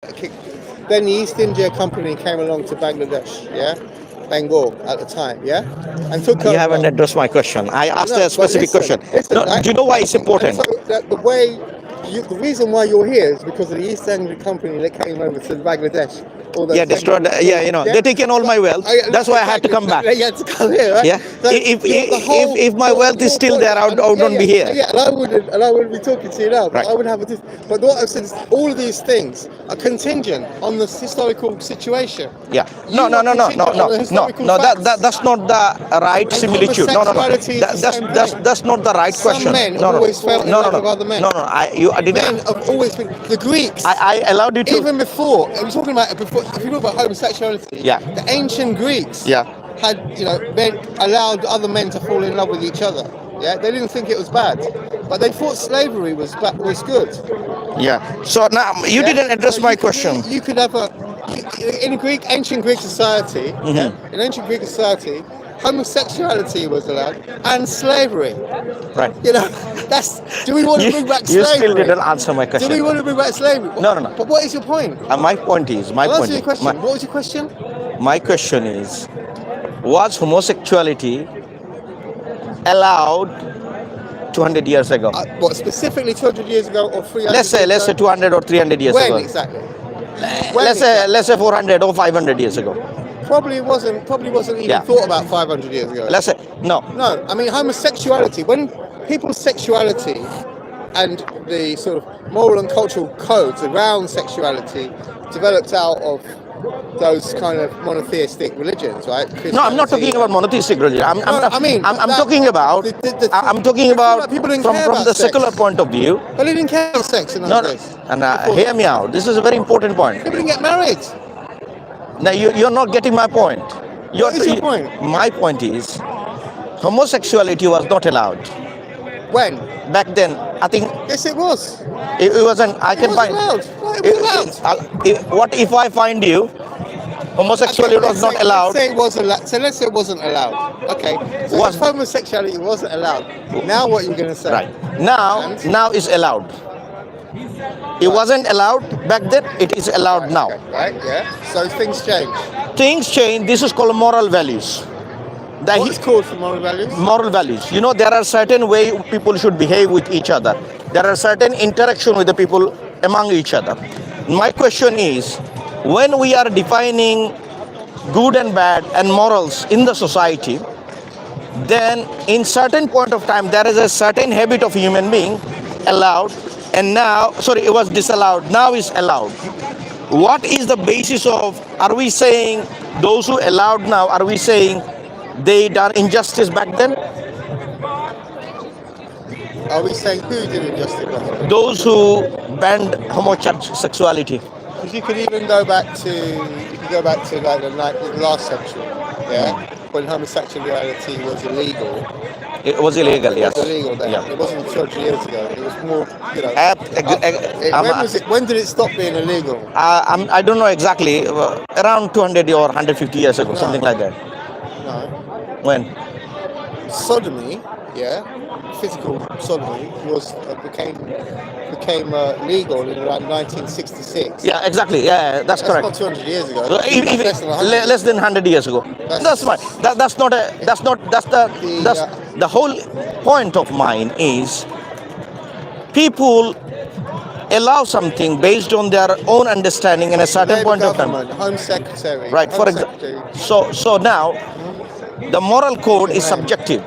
Then the East India Company came along to Bangladesh, yeah, Bengal at the time, yeah, and took over. You haven't addressed my question. I asked a specific question. No, do you know why it's important? So the way, the reason why you're here is because of the East India Company that came over to Bangladesh. Yeah, destroyed. Yeah, they're taking all my wealth. That's why I had to come back. You had to come here, right? Yeah. So If my wealth is still there, I wouldn't be here. Yeah, and I wouldn't be talking to you now. But Right. I would have a. But what I've said is, all of these things are contingent on the historical situation. Yeah. No. That's not the right similitude. No. That's not the right question. Some men have always felt in love with other men. No. I didn't. Men have always been the Greeks. I allowed you to. Even before, I'm talking about before. If you talk about homosexuality, Yeah. the ancient Greeks, Yeah. had men allowed other men to fall in love with each other. Yeah, they didn't think it was bad, but they thought slavery was good. Yeah. So now you didn't address my question. You could have in ancient Greek society. In ancient Greek society, homosexuality was allowed and slavery. Right. Do we want to bring back slavery? You still didn't answer my question. Do we want to bring back slavery? No. But what is your point? My point is. I'll answer your question. What was your question? My question is, was homosexuality allowed 200 years ago? What, specifically 200 years ago or 300 Let's say 200 or 300 years ago. When exactly? Let's say 400 or 500 years ago. Probably wasn't even thought about 500 years ago. Let's say no. I mean, homosexuality, when people's sexuality and the sort of moral and cultural codes around sexuality developed out of those kind of monotheistic religions, right? No, I'm not talking about monotheistic religion. I'm talking about from the secular point of view. But they didn't care about sex in those days. And hear me out. This is a very important point. People didn't get married. Now you're not getting my point. What is your point? My point is, homosexuality was not allowed. When? Back then, I think. Yes, it was. It wasn't. I can find. Allowed. It was allowed. What if I find you? Homosexuality was not allowed. Let's say it was allowed. So let's say it wasn't allowed. Okay. So if homosexuality wasn't allowed. Now what are you going to say? Right. Now it's allowed. It wasn't allowed back then. It is allowed now. Okay. Right. Yeah. So things change. Things change. This is called moral values. What's called for moral values? Moral values. There are certain way people should behave with each other. There are certain interaction with the people among each other. My question is, when we are defining good and bad and morals in the society, then in certain point of time there is a certain habit of human being allowed, and it was disallowed, now is allowed. What is the basis of, are we saying those who allowed now, are we saying they done injustice back then? Are we saying who did injustice back then? Those who banned homosexuality. Because you could even go back to like the last century, yeah, when homosexuality was illegal. It was illegal, yes. It was illegal then. Yeah. It wasn't 200 years ago. It was more, when did it stop being illegal? I don't know exactly. Around 200 or 150 years ago, something like that. No. When? Sodomy, yeah, physical sodomy became legal in around 1966. Yeah, exactly. Yeah, that's correct. Not 200 years ago. Less than 100 years ago. That's fine. The whole point of mine is people allow something based on their own understanding in a certain point of time. Home Secretary. Right. For example. So now the moral code is subjective.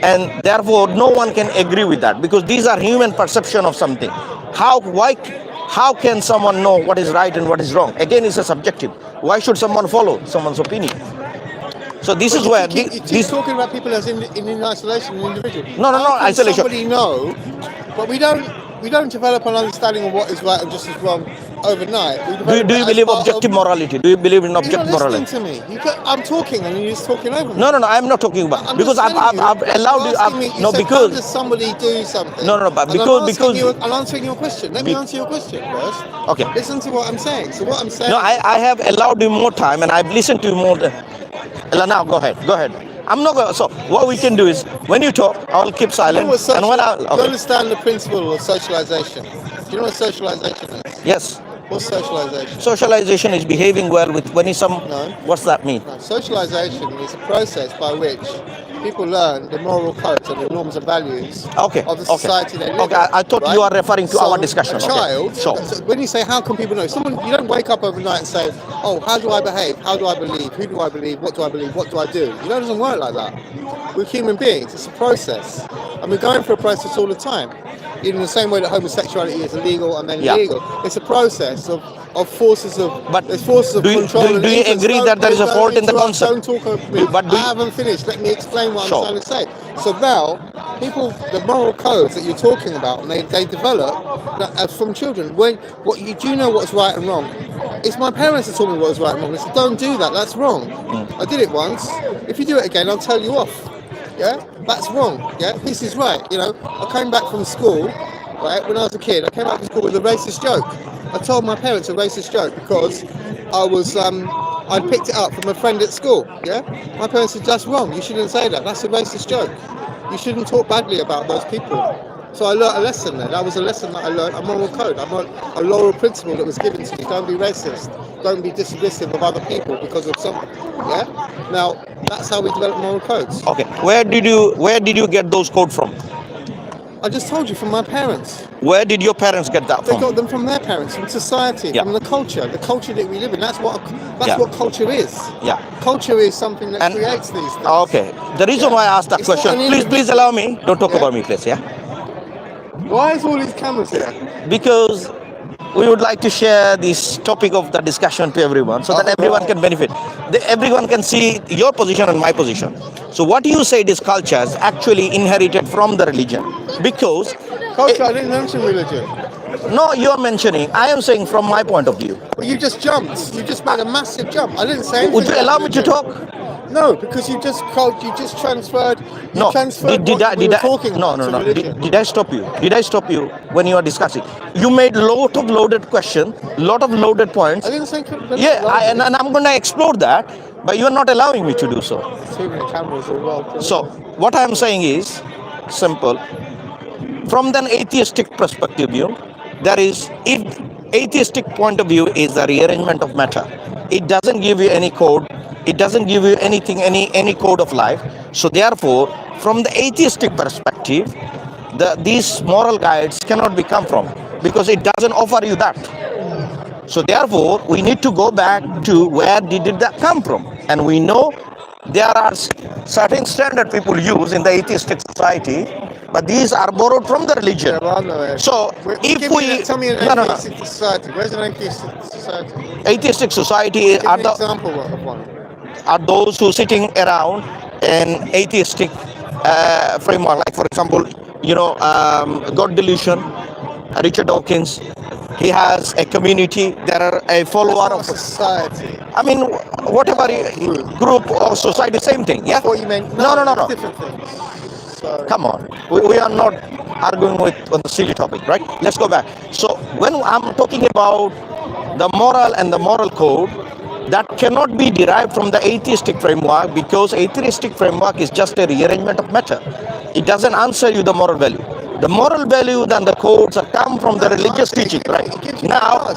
And therefore, no one can agree with that, because these are human perception of something. How can someone know what is right and what is wrong? Again, it's a subjective. Why should someone follow someone's opinion? So this is where you're talking about people as in isolation, an individual. No, isolation. Somebody know, but we don't develop an understanding of what is right and just as wrong overnight. Do you believe objective morality? Do you believe in objective morality? You're not listening to me. I'm talking and you're just talking over me. No, I'm not talking about, because I've allowed you. Because does somebody do something? No, but because I'm answering your question. Let me answer your question first. Okay. Listen to what I'm saying. So what I'm saying. No, I have allowed you more time and I've listened to you more. Now go ahead. I'm not going. So what we can do is, when you talk, I'll keep silent. Do you understand the principle of socialization? Do you know what socialization is? Yes. What's socialization? Socialization is behaving well with when some. No. What's that mean? No, socialization is a process by which people learn the moral codes and the norms and values Okay. of the Okay. society they live Okay. in. I thought right? you are referring to our So discussion. a child, Okay. So so when you say how can people know, someone, you don't wake up overnight and say, oh, how do I behave? How do I believe? Who do I believe? What do I believe? What do I do? You know, it doesn't work like that. We're human beings. It's a process, and we're going through a process all the time. In the same way that homosexuality is illegal and then Yeah. legal, it's a process of forces of. But there's forces of do you- control do- and do you influence. agree that there is a Don't fault in the interrupt, concept? Don't talk over me. But do I you- haven't finished. Let me explain what Sure. I'm trying to say. So now, people, the moral codes that you're talking about, and they develop from children. Do you know what's right and wrong? It's my parents that taught me what was right and wrong. They said, don't do that. That's wrong. I did it once. If you do it again, I'll tell you off. Yeah, that's wrong. Yeah, this is right. You know, I came back from school, right, when I was a kid. I came back from school with a racist joke. I told my parents a racist joke because I'd picked it up from a friend at school. Yeah, my parents said that's wrong. You shouldn't say that. That's a racist joke. You shouldn't talk badly about those people. So I learned a lesson there. That was a lesson that I learned, a moral code, a moral principle that was given to me. Don't be racist. Don't be dismissive of other people because of something. Yeah. Now that's how we develop moral codes. okay. Where did you get those codes from? I just told you, from my parents. Where did your parents get that They from? got them from their parents, from society, Yeah. from the culture that we live in. That's Yeah. what culture is. Yeah. Culture is something that And- creates these things. Okay. The reason why I asked that It's not question, an please allow me. Don't talk Yeah. about me, please. Yeah. Why is all these cameras here? Because we would like to share this topic of the discussion to everyone so that Oh, everyone right. can benefit. Everyone can see your position and my position. So what you said is culture is actually inherited from the religion. Because Culture, I didn't mention religion. no, you're mentioning, I am saying from my point of view. But you just jumped. You just made a massive jump. I didn't say anything. Would you about allow me to religion. talk? No, because you just transferred. You No, transferred did what we were talking no, about no, to no. religion. Did I stop you? Did I stop you when you are discussing? You made lot of loaded question, lot of loaded points. I didn't say. Yeah, and I'm going to explore that, but you are not allowing me to do so. Too many cameras as well. So what I am saying is simple. From an atheistic perspective, there is, if atheistic point of view is the rearrangement of matter, it doesn't give you any code, it doesn't give you anything, any code of life. So therefore, from the atheistic perspective, these moral guides cannot be come from, because it doesn't offer you that. So therefore, we need to go back to where did that come from, and we know there are certain standard people use in the atheistic society, but these are borrowed from the religion. So if we tell me an no, atheistic society. Where's an atheistic society? atheistic society Give are me an the example of one. are those who sitting around an atheistic framework, like for example, God delusion, Richard Dawkins. He has a community. There are a follower of society. I mean, whatever group or society, same thing. Yeah. What you meant? No. Different things. Sorry. Come on, we are not arguing on the silly topic, right? Let's go back. So when I'm talking about the moral and the moral code, that cannot be derived from the atheistic framework, because atheistic framework is just a rearrangement of matter. It doesn't answer you the moral value. The moral value and the codes come from the religious teaching, right? Now,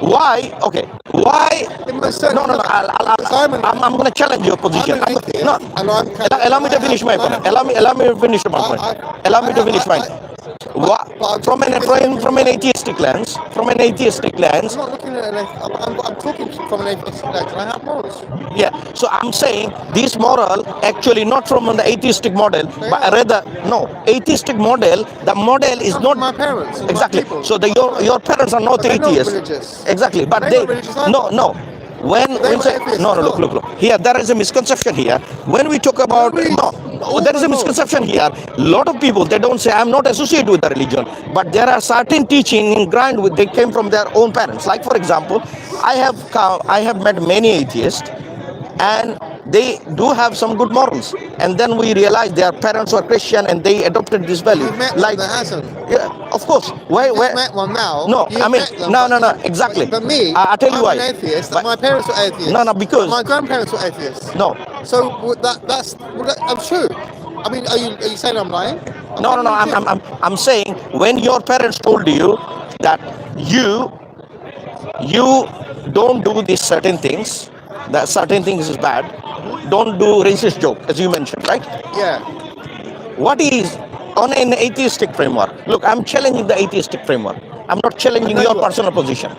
why? Okay, why? No. I'm going to challenge your position. Allow me to finish my point. Allow me to finish my point. Allow me to finish my point. From an atheistic lens, I'm not looking at I'm talking from an atheistic lens. I have morals. yeah. So I'm saying this moral actually not from the atheistic model, but rather atheistic model. The model is not my parents. exactly. My people. So your parents are not They're not atheists. religious. Exactly, but They're not religious either. no. When say, no, look. Here, there is a misconception here. When we talk about there is a misconception here. A lot of people, they don't say I'm not associated with the religion, but there are certain teaching in grind with they came from their own parents. Like for example, I have met many atheists, and they do have some good morals, and then we realize their parents were Christian and they adopted this value. You've met Like one that hasn't. yeah, of course. Where met one now. No, I mean no, exactly. But me, I tell you why. I'm an atheist. But My parents were atheists. No, because my grandparents were atheists. No. So I'm true. I mean, are you saying I'm lying? No. I'm saying when your parents told you that you you don't do these certain things. That certain things is bad. Don't do racist joke, as you mentioned, right? Yeah. What is on an atheistic framework? Look, I'm challenging the atheistic framework. I'm not I challenging know your you are. personal position,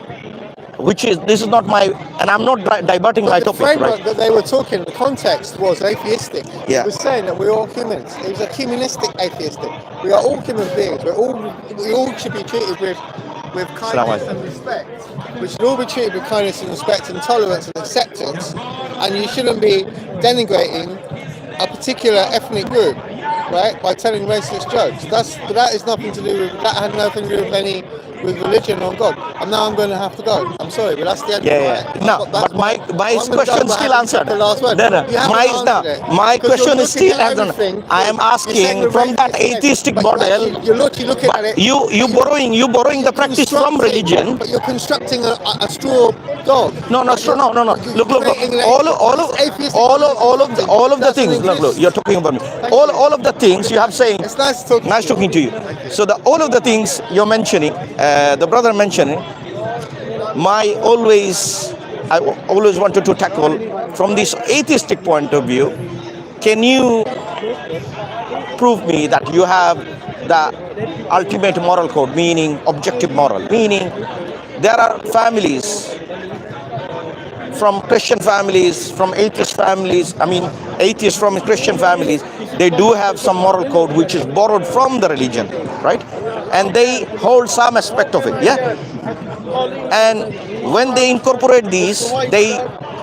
which is this is not my, and I'm not diverting But my the topic, framework right? that they were talking, the context was atheistic. Yeah. It was saying that we're all humans. It was a humanistic atheistic. We are all human beings. We all should be treated with kindness and respect. We should all be treated with kindness and respect and tolerance and acceptance. And you shouldn't be denigrating a particular ethnic group, right, by telling racist jokes. That is nothing to do with that. Had nothing to do with religion or God. And now I'm going to have to go. I'm sorry, but that's the end of Yeah, yeah. No, but my I'm going to go, question but I still haven't said answered. the last word. No, no, You haven't answered it. my Because you're question is looking still at answered. everything. I am You're saying asking we're from that racist again, atheistic but model. you're looking at But it. you borrowing the practice from religion. But you're constructing a straw dog. No, Like no, no, no, no. you're Look. creating All atheistic position something all of the doesn't things. Look, exist. you're talking about me. Thank you. All of the things you have saying. It's nice talking Nice to you. talking to you. Thank you. So all of the things you're mentioning, the brother mentioning, I always wanted to tackle from this atheistic point of view. Can you prove me that you have the ultimate moral code, meaning objective moral, meaning there are families from Christian families, from atheist families, atheists from Christian families, they do have some moral code which is borrowed from the religion, right? And they hold some aspect of it, yeah? And when they incorporate these, they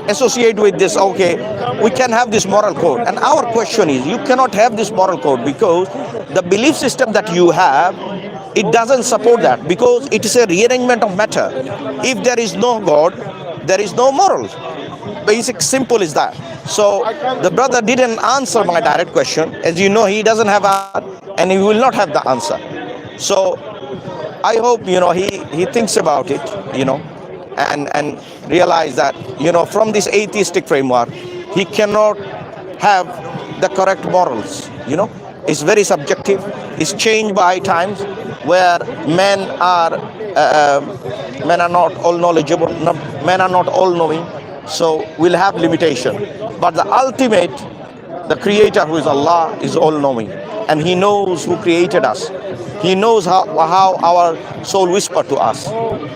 associate with this, okay, we can have this moral code. And our question is, you cannot have this moral code because the belief system that you have, it doesn't support that because it is a rearrangement of matter. If there is no God, there is no moral. Basic, simple is that. So the brother didn't answer my direct question. As you know, he doesn't have answer, and he will not have the answer. So I hope he thinks about it, and realize that from this atheistic framework, he cannot have the correct morals. It's very subjective. It's changed by times where men are not all knowledgeable, men are not all knowing. So we'll have limitation. But the ultimate, the creator, who is Allah, is all knowing, and he knows who created us. He knows how our soul whisper to us.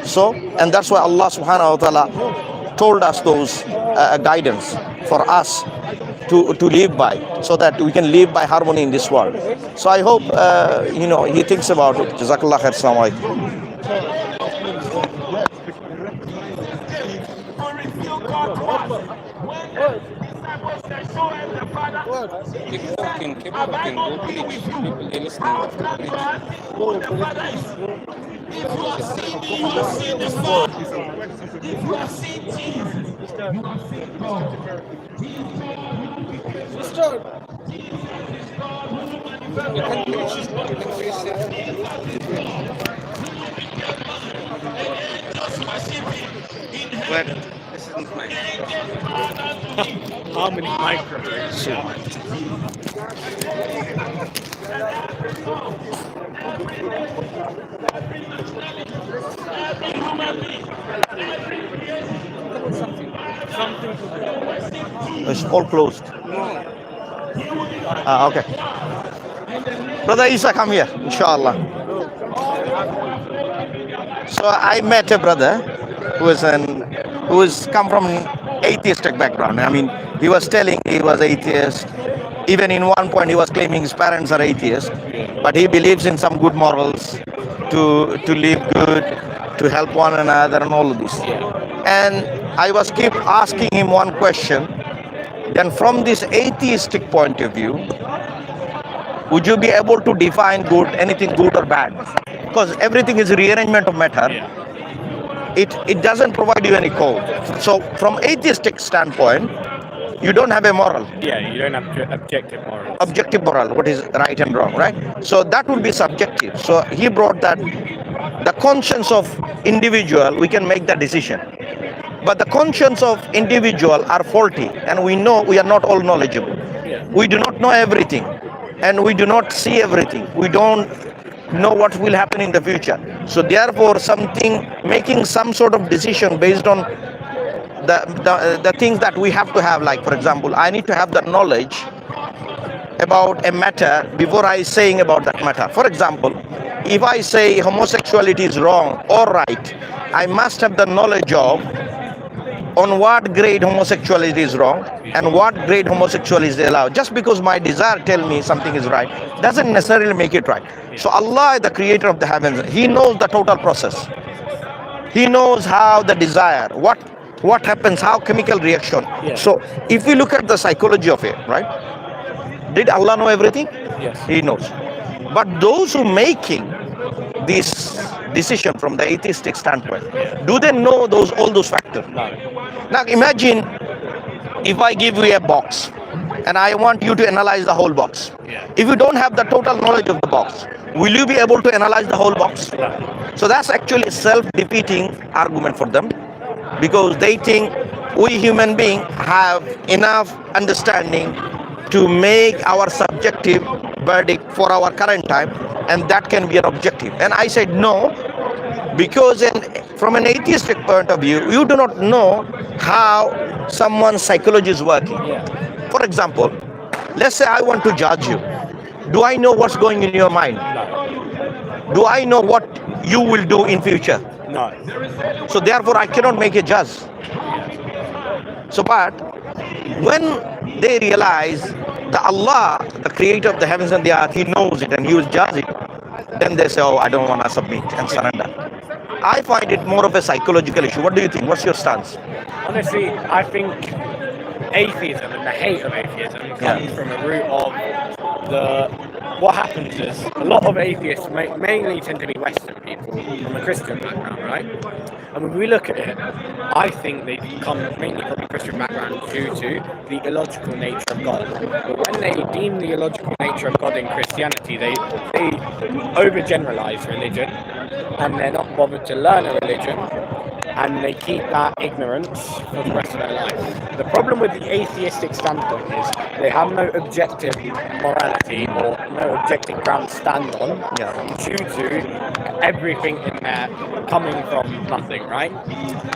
So, and that's why Allah subhanahu wa ta'ala told us those guidance for us to live by, so that we can live by harmony in this world. So I hope he thinks about it. Jazakallah khair. Assalamu alaikum. Keep talking. Go preach. People they listening. Preach. You can preach. You can preach safely. But this isn't mine. How many microphones? It's all closed. No. Okay. Brother Isa, come here, inshallah. So I met a brother who is come from an atheistic background. He was telling he was atheist. Even in one point, he was claiming his parents are atheists, but he believes in some good morals, to live good, to help one another, and all of this. And I was keep asking him one question. Then, from this atheistic point of view, would you be able to define good, anything good or bad? Because everything is rearrangement of matter. It doesn't provide you any code. So from atheistic standpoint, you don't have a moral. Yeah, you don't have objective morals. Objective moral, what is right and wrong, right? So that will be subjective. So he brought that the conscience of individual, we can make that decision. But the conscience of individual are faulty, and we know we are not all knowledgeable. We do not know everything, and we do not see everything. We don't know what will happen in the future. So therefore, making some sort of decision based on the things that we have to have, like for example, I need to have the knowledge about a matter before I saying about that matter. For example, if I say homosexuality is wrong or right, I must have the knowledge of on what grade homosexuality is wrong and what grade homosexuality is allowed. Just because my desire tell me something is right doesn't necessarily make it right. So Allah, the creator of the heavens, He knows the total process. He knows how the desire, what happens, how chemical reaction. So if we look at the psychology of it, right? Did Allah know everything? Yes. He knows. But those who making this decision from the atheistic standpoint, do they know all those factors? No. Now imagine if I give you a box and I want you to analyze the whole box. If you don't have the total knowledge of the box, will you be able to analyze the whole box? No. So that's actually a self-defeating argument for them, because they think we human beings have enough understanding to make our subjective verdict for our current time, and that can be an objective. And I said no, because from an atheistic point of view, you do not know how someone's psychology is working. For example, let's say I want to judge you. Do I know what's going in your mind? No. Do I know what you will do in future? No. So therefore I cannot make a judge. So but when they realize that Allah, the creator of the heavens and the earth, He knows it and He will judge it, then they say, oh, I don't want to submit and surrender. I find it more of a psychological issue. What do you think? What's your stance? Honestly, I think atheism and the hate of atheism comes from a root of what happens is a lot of atheists mainly tend to be Western people from a Christian background, right? And when we look at it, I think they come mainly from a Christian background due to the illogical nature of God. But when they deem the illogical nature of God in Christianity, they overgeneralize religion, and they're not bothered to learn a religion, and they keep that ignorance for the rest of their life. The problem with the atheistic standpoint is they have no objective morality or no objective ground to stand on due to everything in there coming from nothing, right?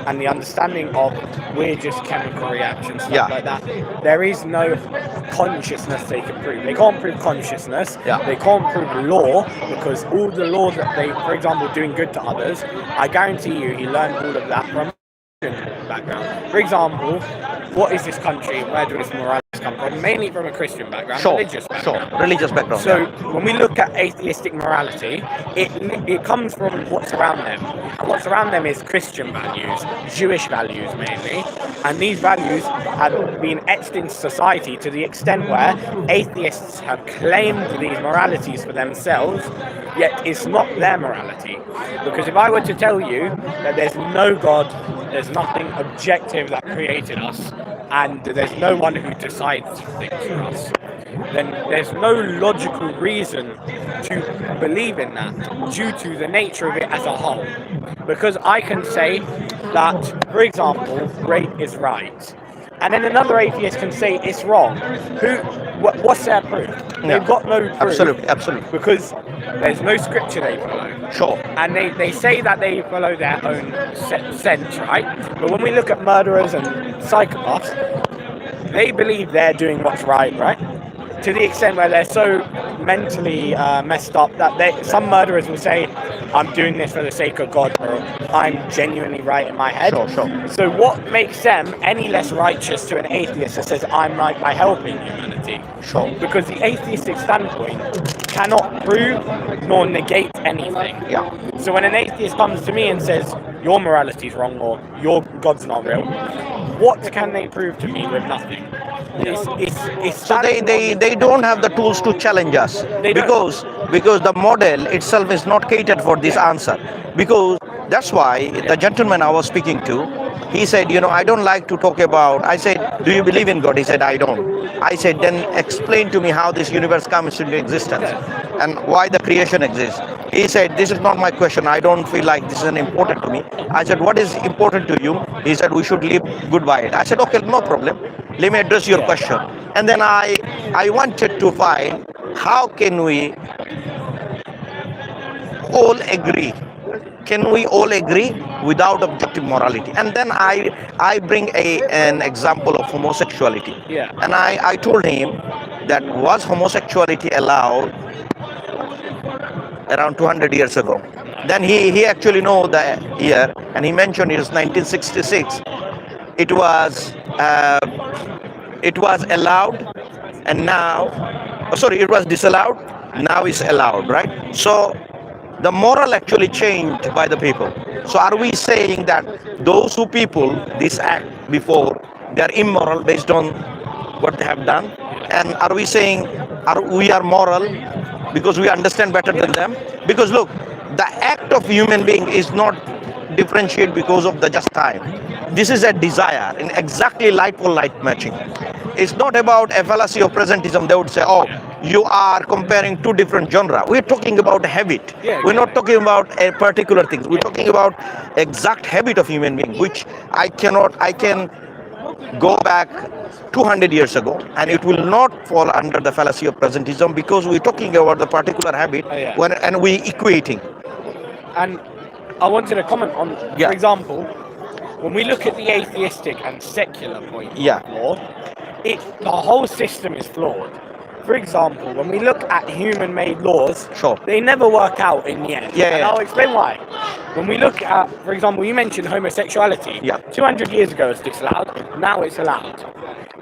And the understanding of we're just chemical reactions, stuff like that. There is no consciousness they can prove. They can't prove consciousness. They can't prove law, because all the law that they, for example, doing good to others, I guarantee you he learned all of that from a background. For example, what is this country? Where do its morality come from? Mainly from a Christian background, religious background. Religious background. So when we look at atheistic morality, it comes from what's around them. And what's around them is Christian values, Jewish values mainly, and these values have been etched into society to the extent where atheists have claimed these moralities for themselves, yet it's not their morality. Because if I were to tell you that there's no God, there's nothing objective that created us, and there's no one who decides things for us, then there's no logical reason to believe in that due to the nature of it as a whole. Because I can say that, for example, rape is right, and then another atheist can say it's wrong. What's their proof? They've got no proof. Absolutely. Because there's no scripture they follow. Sure. And they say that they follow their own sense, right? But when we look at murderers and psychopaths, they believe they're doing what's right? To the extent where they're so mentally messed up that some murderers will say, I'm doing this for the sake of God, or I'm genuinely right in my head. Sure. So what makes them any less righteous to an atheist that says, I'm right by helping humanity? Sure. Because the atheistic standpoint cannot prove nor negate anything. So when an atheist comes to me and says, your morality is wrong, or your God's not real, what can they prove to me with nothing? So they don't have the tools to challenge us, because the model itself is not catered for this answer. Because that's why the gentleman I was speaking to, he said, I don't like to talk about. I said, do you believe in God? He said, I don't. I said, then explain to me how this universe comes into existence and why the creation exists. He said, this is not my question. I don't feel like this is important to me. I said, what is important to you? He said, we should live good by it. I said, okay, no problem. Let me address your question. And then I wanted to find how can we all agree? Can we all agree without objective morality? And then I bring an example of homosexuality. Yeah. And I told him that was homosexuality allowed around 200 years ago. Then he actually know the year, and he mentioned it was 1966. It was uh, it was allowed, and now, sorry, it was disallowed. Now it's allowed, right? So the moral actually changed by the people. So are we saying that those who people this act before, they are immoral based on what they have done? And are we saying we are moral because we understand better than them? Because look, the act of human being is not differentiate because of the just time. This is a desire in exactly light for light matching. It's not about a fallacy of presentism. They would say, oh, you are comparing two different genres. We're talking about a habit. Yeah, We're not talking about a particular thing. We're talking about exact habit of human being, which I can go back 200 years ago, and it will not fall under the fallacy of presentism because we're talking about the particular habit Yeah. and we equating. And I wanted to comment on, Yeah. for example, when we look at the atheistic and secular point Yeah. of law, the whole system is flawed. For example, when we look at human-made laws, Sure. they never work out in the end. Yeah, And yeah. I'll explain why. When we look at, for example, you mentioned homosexuality. Yeah. 200 years ago it's disallowed, now it's allowed.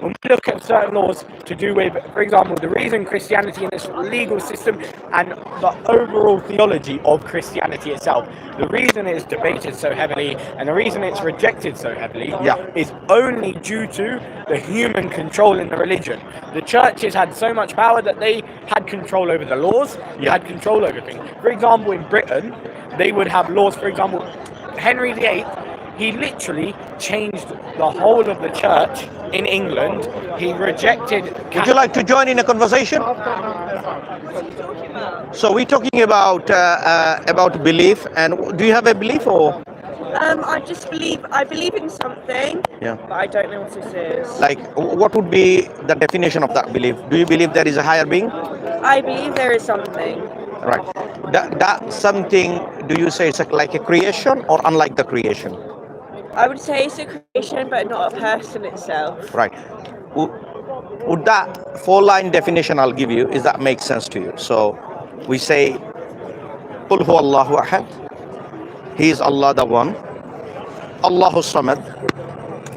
When we look at certain laws to do with, for example, the reason Christianity in its legal system and the overall theology of Christianity itself, the reason it's debated so heavily and the reason it's rejected so heavily Yeah. is only due to the human control in the religion. The churches had so much power that they had control over the laws, they Yeah. had control over things. For example, in Britain, they would have laws, for example, Henry VIII, he literally changed the whole of the church in England. He rejected... Would you like to join in a conversation? So we're talking about belief, and do you have a belief or? I believe in something, Yeah. but I don't know what it is. Like, what would be the definition of that belief? Do you believe there is a higher being? I believe there is something. Right. That something, do you say it's like a creation or unlike the creation? I would say it's a creation, but not a person itself. Right. Would that four-line definition I'll give you, is that makes sense to you? So we say, Qul huwa Allahu ahad. He is Allah the One. Allahu Samad.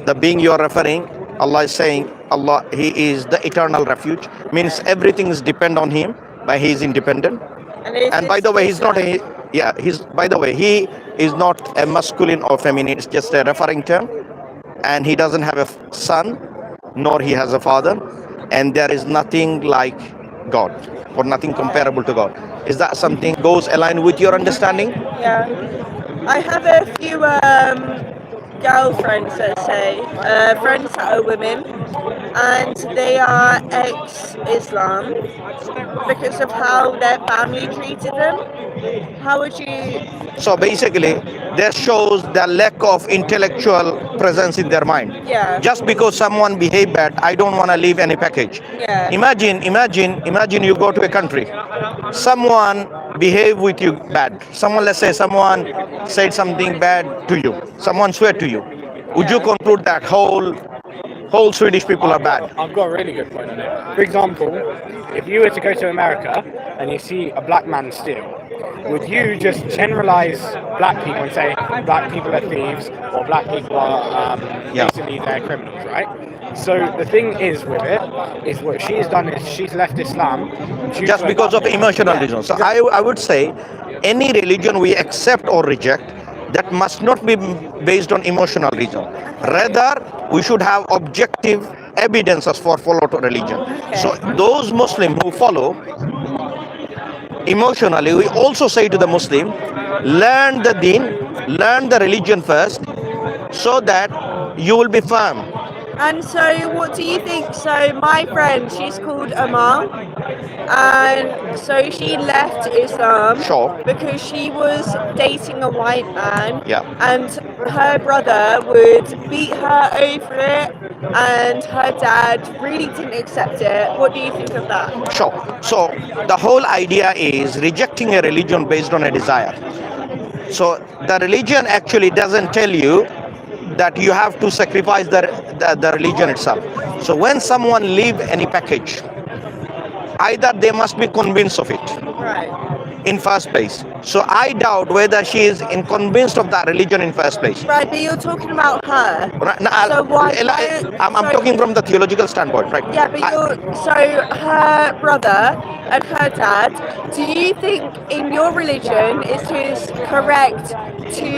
The being you are referring, Allah is saying, Allah, He is the eternal refuge. Means everything is depend on Him, but He is independent. And by the way, He's not a, by the way, He is not a masculine or feminine, it's just a referring term. And He doesn't have a son, nor He has a father. And there is nothing like God, or nothing comparable to God. Is that something goes aligned with your understanding? Yeah. I have a few girlfriends, let's say, friends that are women, and they are ex-Islam because of how their family treated them. How would you... So basically, that shows the lack of intellectual presence in their mind. Yeah. Just because someone behave bad, I don't want to leave any package. Yeah. Imagine you go to a country, someone behave with you bad. Someone, let's say, someone said something bad to you. Someone swear to you. Would you conclude that whole Swedish people are bad? I've got a really good point on it. For example, if you were to go to America and you see a black man steal, would you just generalize black people and say black people are thieves or black people are basically they're criminals, right? So the thing is with it, is what she's done is she's left Islam Just because of emotional reasons. So I would say any religion we accept or reject, that must not be based on emotional reason. Rather, we should have objective evidences for follow to religion. So those Muslims who follow emotionally, we also say to the Muslim, learn the deen, learn the religion first, so that you will be firm. And so, what do you think? So, my friend, she's called Amal, and so she left Islam Sure. because she was dating a white man, Yeah. and her brother would beat her over it, and her dad really didn't accept it. What do you think of that? Sure. So the whole idea is rejecting a religion based on a desire. So the religion actually doesn't tell you that you have to sacrifice the religion itself. So when someone leave any package, either they must be convinced of it Right. in first place. So I doubt whether she is convinced of that religion in first place. Right, but you're talking about her. Right, now, So why? I'm so- talking from the theological standpoint, right? Yeah, but so her brother and her dad, do you think in your religion it is correct to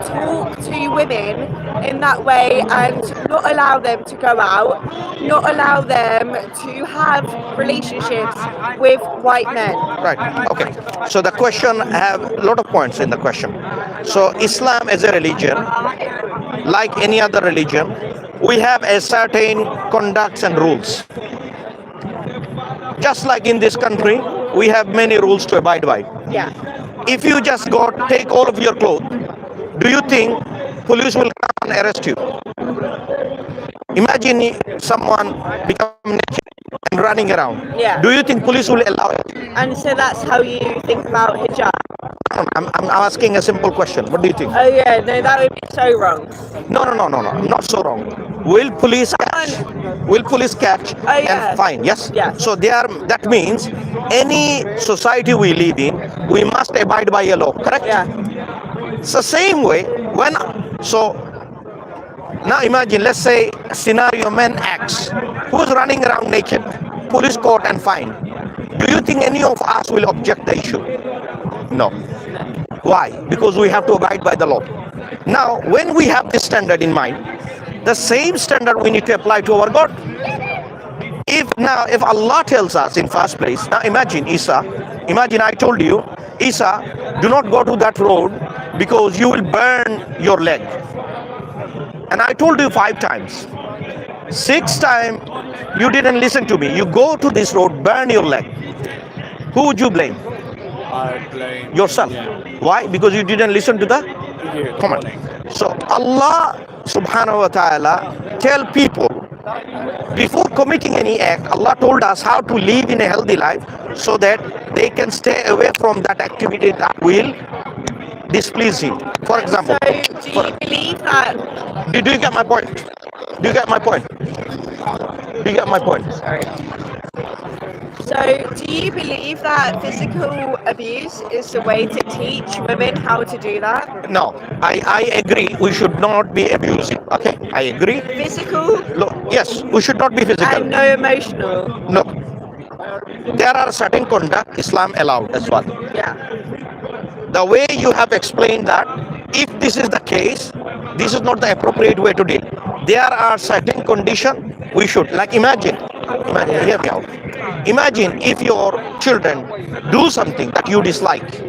talk to women in that way and not allow them to go out, not allow them to have relationships with white men? Right. Okay. So the question have a lot of points in the question. So Islam as a religion, like any other religion, we have a certain conducts and rules. Just like in this country, we have many rules to abide by. Yeah. If you just go take all of your clothes, do you think police will come and arrest you? Imagine someone become naked and running around. Yeah. Do you think police will allow it? And so that's how you think about hijab. I'm asking a simple question. What do you think? Oh yeah, no, that would be so wrong. No, not so wrong. Will police catch? Will police catch yeah. and fine? Yes. Yes. So that means any society we live in, we must abide by a law. Correct? Yeah. It's the same way now imagine, let's say scenario man X who's running around naked, police caught and fined. Do you think any of us will object the issue? No. Why? Because we have to abide by the law. Now, when we have this standard in mind, the same standard we need to apply to our God. If Allah tells us in first place, now imagine I told you, Isa, do not go to that road because you will burn your leg. And I told you 5 times. 6th time, you didn't listen to me. You go to this road, burn your leg. Who would you blame? I blame Yourself. Yeah. Why? Because you didn't listen to the command. So Allah subhanahu wa ta'ala tell people, before committing any act, Allah told us how to live in a healthy life so that they can stay away from that activity that will displease Him. For example, So, do you believe that? do you get my point? Do you get my point? Do you get my point? Sorry. So, do you believe that physical abuse is the way to teach women how to do that? No, I agree. We should not be abusive. Okay, I agree. Physical Yes, we should not be physical. and no emotional. No. There are certain conduct Islam allowed as well. Yeah. The way you have explained that, if this is the case, this is not the appropriate way to deal. There are certain conditions we should, like imagine, hear me out. Imagine if your children do something that you dislike.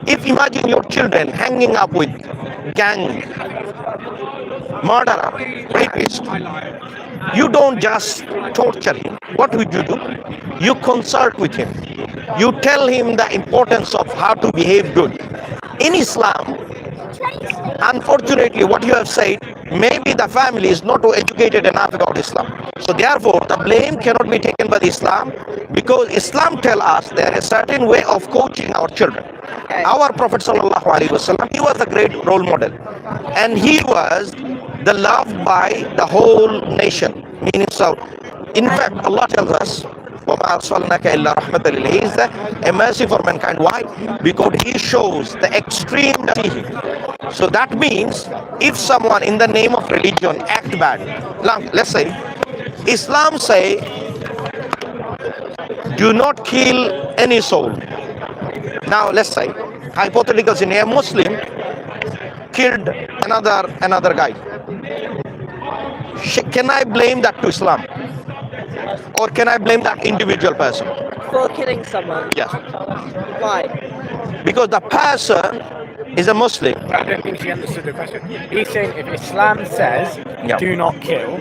Imagine your children hanging up with gang, murderer, rapist. You don't just torture him. What would you do? You consult with him. You tell him the importance of how to behave good. In Islam, unfortunately, what you have said, maybe the family is not educated enough about Islam. So therefore, the blame cannot be taken by Islam, because Islam tells us there is a certain way of coaching our children. Our Prophet sallallahu alaihi wasallam, he was a great role model, and he was the loved by the whole nation. Meaning, so in fact, Allah tells us, he is a mercy for mankind. Why? Because he shows the extreme mercy. So that means if someone in the name of religion act bad, let's say Islam say do not kill any soul. Now let's say hypothetical scenario, a Muslim killed another guy. Can I blame that to Islam? Or can I blame that individual person? For killing someone? Yes. Why? Because the person is a Muslim. I don't think he understood the question. He's saying if Islam says do not kill,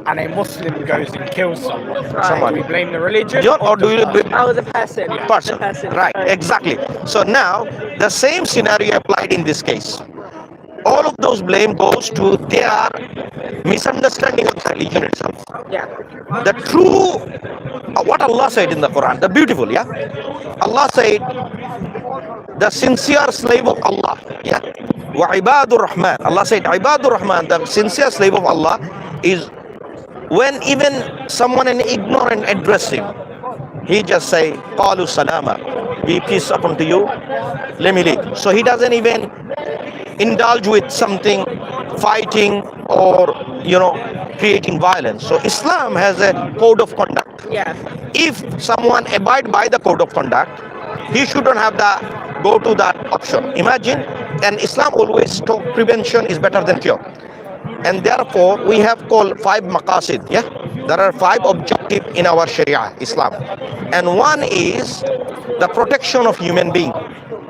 and a Muslim goes and kills someone, Someone. do we blame the religion Or do you the person? Oh, the person. person? The person. Right, exactly. So now the same scenario applied in this case. All of those blame goes to their misunderstanding of the religion itself. Yeah. The true, what Allah said in the Quran, the beautiful, yeah? Allah said, the sincere slave of Allah, yeah? Wa ibadur Rahman. Allah said, ibadur Rahman, the sincere slave of Allah is when even someone an ignorant address him, he just say, Qalu salama, be peace upon to you, let me leave. So he doesn't even indulge with something, fighting or, creating violence. So Islam has a code of conduct. Yeah. If someone abide by the code of conduct, he shouldn't have the go to that option. Imagine, and Islam always talk prevention is better than cure. And therefore, we have called 5 maqasid. Yeah, there are 5 objectives in our Sharia, Islam, and one is the protection of human being,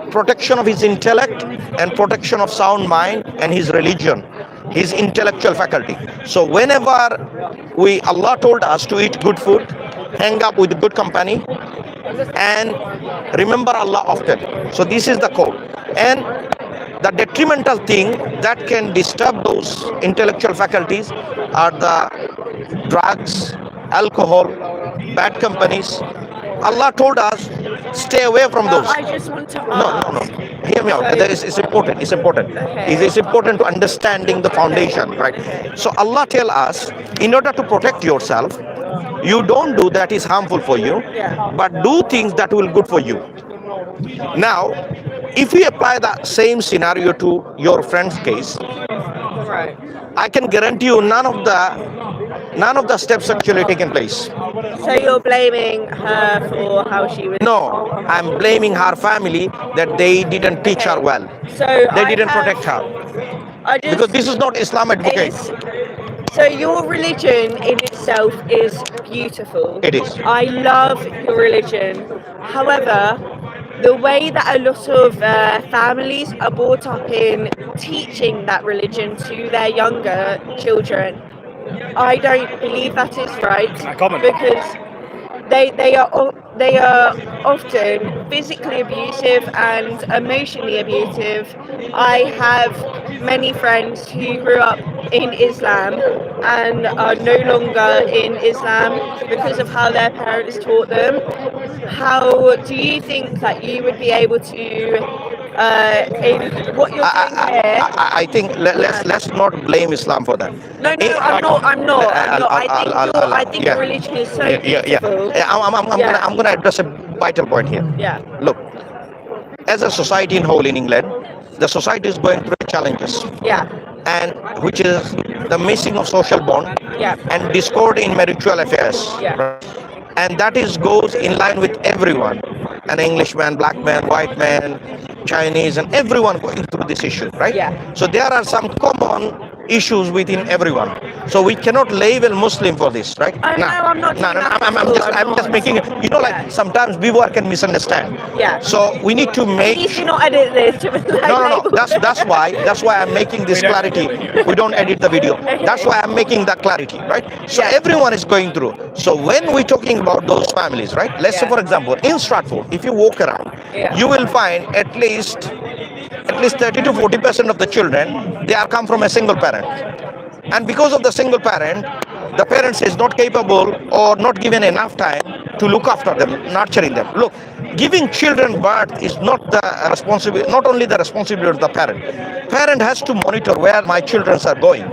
protection of his intellect, and protection of sound mind and his religion, his intellectual faculty. So whenever Allah told us to eat good food, hang up with good company, and remember Allah often. So this is the code. And the detrimental thing that can disturb those intellectual faculties are the drugs, alcohol, bad companies. Allah told us, stay away from those. I just want to No. ask. Hear me out. It's important. It's important. Okay. It's important to understanding the foundation, right? So Allah tell us, in order to protect yourself, you don't do that is harmful for you, but do things that will good for you. Now, if we apply that same scenario to your friend's case, Right. I can guarantee you none of the steps actually taken place. So you're blaming her for how she was. No, I'm blaming her family that they didn't teach her well. So They I didn't have- protect her. I just, Because this is not Islam advocate. So your religion in itself is beautiful. It is. I love your religion. However, the way that a lot of families are brought up in teaching that religion to their younger children, I don't believe that is right. Can I comment? Because they are often physically abusive and emotionally abusive. I have many friends who grew up in Islam and are no longer in Islam because of how their parents taught them. How do you think that you would be able to, in what you're doing here? I think let's not blame Islam for that. No, I'm not. I think your religion is so beautiful. I'm gonna address a vital point here. Yeah. Look, as a society in whole in England, the society is going through challenges, Yeah. and which is the missing of social bond Yeah. and discord in marital affairs. Yeah. Right? And that is goes in line with everyone, an Englishman, black man, white man, Chinese, and everyone going through this issue, right? Yeah. So there are some common issues within everyone. So we cannot label Muslim for this, right? No, I'm not doing that at all. I'm just making it. Yeah. Sometimes viewer can misunderstand. Yeah. So we need to make. You should not edit this. No. That's why I'm making this clarity. We don't edit the video. That's why I'm making that clarity, right? So Yeah. everyone is going through. So when we're talking about those families, right? Let's say, Yeah. for example, in Stratford, if you walk around, Yeah. you will find at least 30 to 40% of the children, they are come from a single parent. And because of the single parent, the parents is not capable or not given enough time to look after them, nurturing them. Look, giving children birth is not the responsibility, not only the responsibility of the parent. Parent has to monitor where my children are going,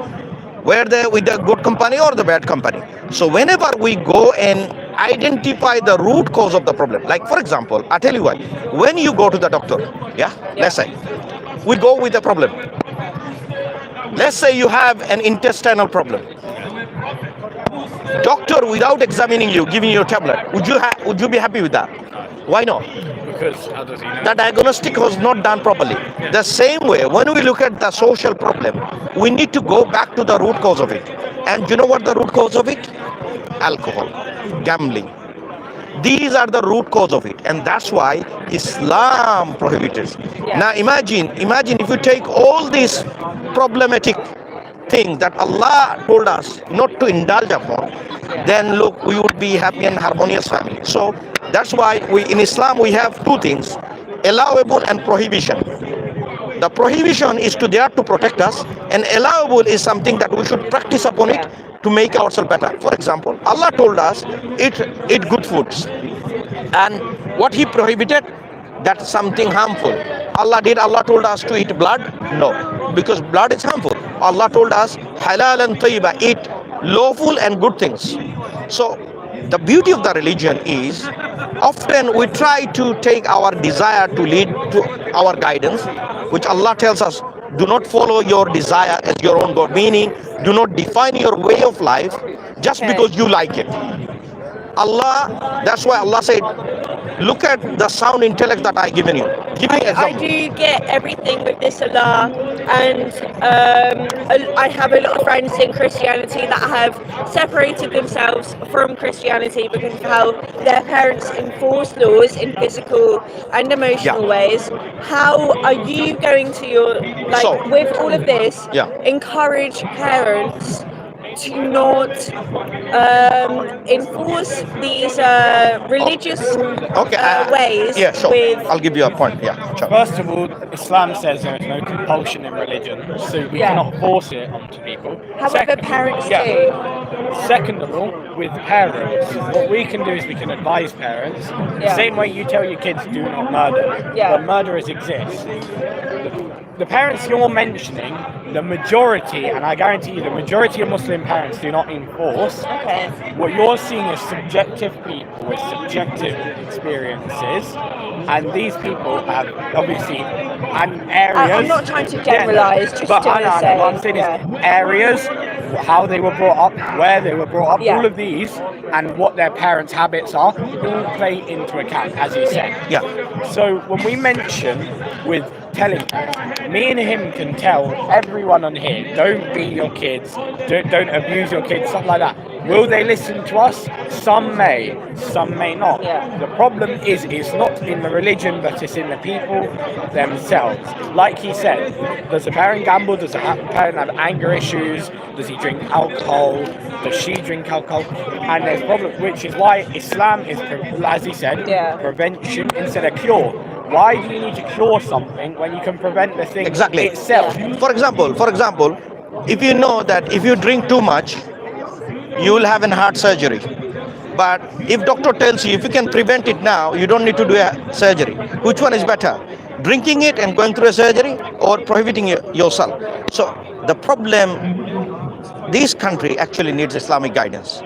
where they with the good company or the bad company. So whenever we go and identify the root cause of the problem, like for example, I tell you what, when you go to the doctor, let's say, we go with a problem. Let's say you have an intestinal problem. Doctor, without examining you, giving you a tablet, would you be happy with that? Why not? Because how does he know? The diagnostic was not done properly. The same way, when we look at the social problem, we need to go back to the root cause of it. And you know what the root cause of it? Alcohol, gambling. These are the root cause of it, and that's why Islam prohibits. Yeah. Now imagine if you take all these problematic things that Allah told us not to indulge upon, then look, we would be happy and harmonious family. So that's why in Islam we have two things: allowable and prohibition. The prohibition is there to protect us, and allowable is something that we should practice upon it to make ourselves better. For example, Allah told us eat good foods, and what He prohibited, that's something harmful. Allah told us to eat blood? No, because blood is harmful. Allah told us halal and tayyiba, eat lawful and good things. So the beauty of the religion is often we try to take our desire to lead to our guidance, which Allah tells us, do not follow your desire as your own God, meaning do not define your way of life just because you like it. That's why Allah said, look at the sound intellect that I given you. Give me I example. do get everything with this Allah, and I have a lot of friends in Christianity that have separated themselves from Christianity because of how their parents enforce laws in physical and emotional ways. How are you going to with all of this, encourage parents to not enforce these religious ways? Yeah, sure. I'll give you a point. Yeah, sure. First of all, Islam says there is no compulsion in religion, so we cannot force it onto people. However, parents do. Second of all, with parents, what we can do is we can advise parents. The same way you tell your kids do not murder, but murderers exist. The parents you're mentioning, the majority, and I guarantee you the majority of Muslim parents do not enforce. What you're seeing is subjective people with subjective experiences, and these people have obviously areas. I'm not trying to generalise, just but to say. What I'm saying is areas, how they were brought up, where they were brought up, all of these, and what their parents' habits are, all play into account, as you said. So when we mention with telling, me and him can tell everyone on here, don't beat your kids, don't abuse your kids, something like that. Will they listen to us? Some may not. The problem is it's not in the religion, but it's in the people themselves. Like he said, does the parent gamble? Does the parent have anger issues? Does he drink alcohol? Does she drink alcohol? And there's problems, which is why Islam is, as he said, prevention instead of cure. Why do you need to cure something when you can prevent the thing itself? For example, if you know that if you drink too much, you will have a heart surgery. But if doctor tells you if you can prevent it now, you don't need to do a surgery. Which one is better? Drinking it and going through a surgery, or prohibiting yourself? So the problem, this country actually needs Islamic guidance.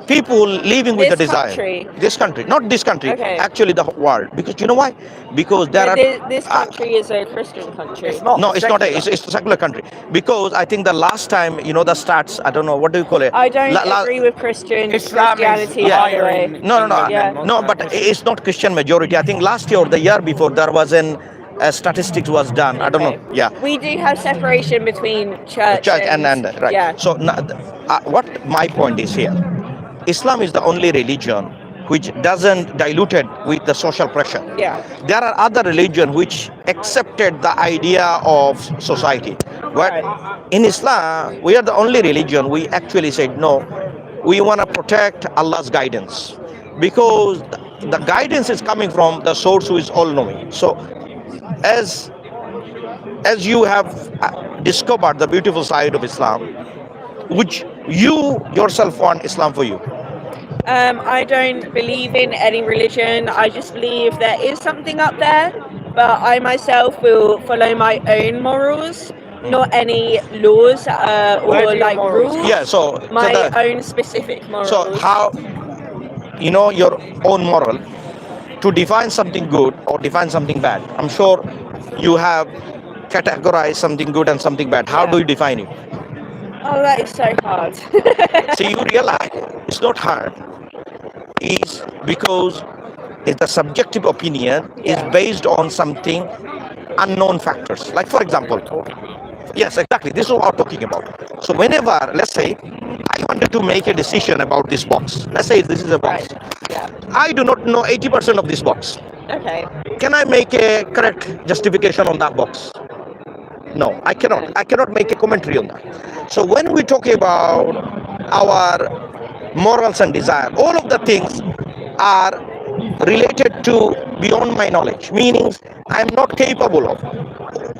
People living with the desire. This country, not this country, actually the world. Because you know why? Because this country is a Christian country. It's not. No, it's not. It's a secular country. Because I think the last time, the stats, I don't know, what do you call it? I don't agree with Christianity. No, but it's not Christian majority. I think last year or the year before there was statistics was done. I don't know. Yeah. We do have separation between church and right. Yeah. So what my point is here, Islam is the only religion which doesn't dilute it with the social pressure. There are other religions which accepted the idea of society. But in Islam, we are the only religion we actually said no. We want to protect Allah's guidance, because the guidance is coming from the source who is all-knowing. So, as you have discovered the beautiful side of Islam, which you yourself want Islam for you. I don't believe in any religion. I just believe there is something up there, but I myself will follow my own morals, not any laws or like rules. Yeah, so my own specific morals. So how, your own moral, to define something good or define something bad? I'm sure you have categorized something good and something bad. How do you define it? Oh, that is so hard. So you realize it's not hard. It's because it's the subjective opinion is based on something unknown factors. Like, for example, yes, exactly. This is what I'm talking about. So whenever, let's say, I wanted to make a decision about this box. Let's say this is a box. I do not know 80% of this box. Okay. Can I make a correct justification on that box? No, I cannot. I cannot make a commentary on that. So when we talk about our morals and desire, all of the things are related to beyond my knowledge, meaning I'm not capable of.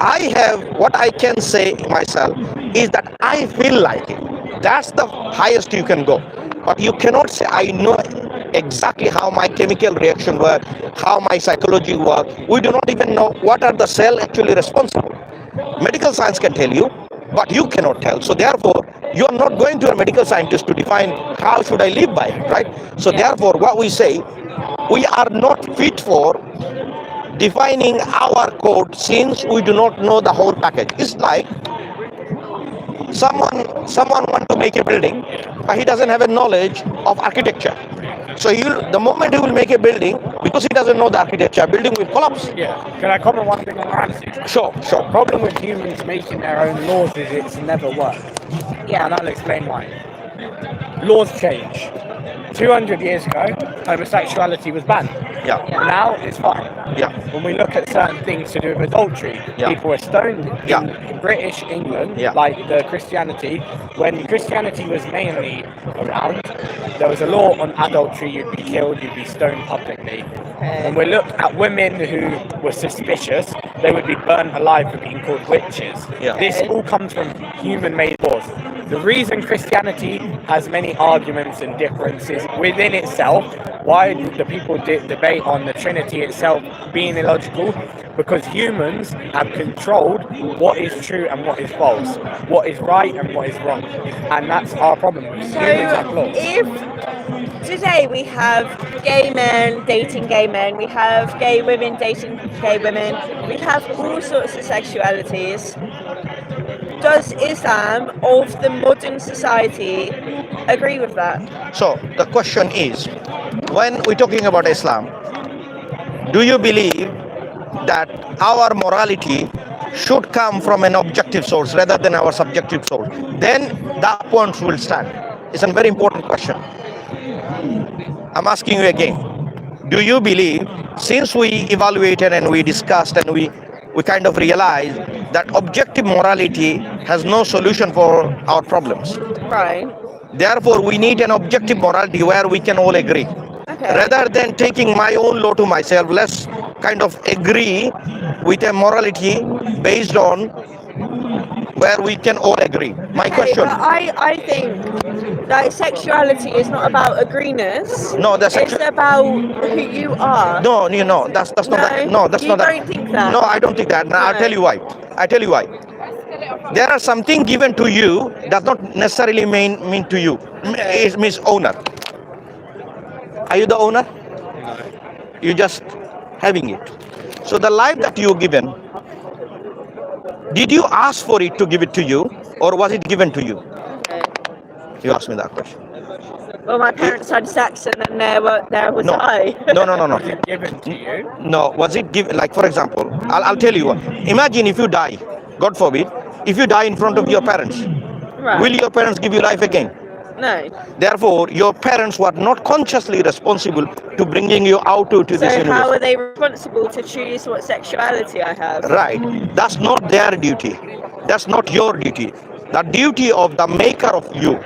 I have what I can say myself is that I feel like it. That's the highest you can go. But you cannot say I know exactly how my chemical reaction work, how my psychology work. We do not even know what are the cell actually responsible. Medical science can tell you, but you cannot tell. So therefore, you are not going to a medical scientist to define how should I live by it, right? So therefore, what we say, we are not fit for defining our code since we do not know the whole package. It's like someone want to make a building, but he doesn't have a knowledge of architecture. So the moment he will make a building, because he doesn't know the architecture, building will collapse. Yeah. Can I comment one thing on morality? Sure. The problem with humans making their own laws is it's never worked. Yeah. And I'll explain why. Laws change. 200 years ago, homosexuality was banned. Yeah. Now it's fine. Yeah. When we look at certain things to do with adultery, Yeah. people were stoned Yeah. in British England, Yeah. like the Christianity. When Christianity was mainly around, there was a law on adultery, you'd be killed, you'd be stoned publicly. When we look at women who were suspicious, they would be burned alive for being called witches. Yeah. This all comes from human-made laws. The reason Christianity has many arguments and differences within itself, why the people debate on the Trinity itself being illogical, because humans have controlled what is true and what is false, what is right and what is wrong, and that's our problem. Humans have So laws. if today we have gay men dating gay men, we have gay women dating gay women, we have all sorts of sexualities, does Islam of the modern society agree with that? So the question is, when we're talking about Islam, do you believe that our morality should come from an objective source rather than our subjective source? Then that point will stand. It's a very important question. I'm asking you again. Do you believe, since we evaluated and we discussed and we kind of realized that objective morality has no solution for our problems? Right. Therefore, we need an objective morality where we can all agree. Okay. Rather than taking my own law to myself, let's kind of agree with a morality based on where we can all agree. My question. But I think that sexuality is not about agreements. No, it's about who you are. No, that's not that. No, that's you not that. don't think that? No, I don't think that. Now, I'll tell you why. There are something given to you does not necessarily mean to you. Okay. It means owner. Are you the owner? No. You're just having it. So the life that you're given, did you ask for it to give it to you, or was it given to you? Okay. You asked me that question. Well, my parents had sex, and then there was No. I. No. Was it given to you? No, was it given? Like, for example, I'll tell you. Imagine if you die, God forbid, if you die in front of your parents, Right. will your parents give you life again? No. Therefore, your parents were not consciously responsible to bringing you out to this So universe. how are they responsible to choose what sexuality I have? Right. That's not their duty. That's not your duty. The duty of the maker of you.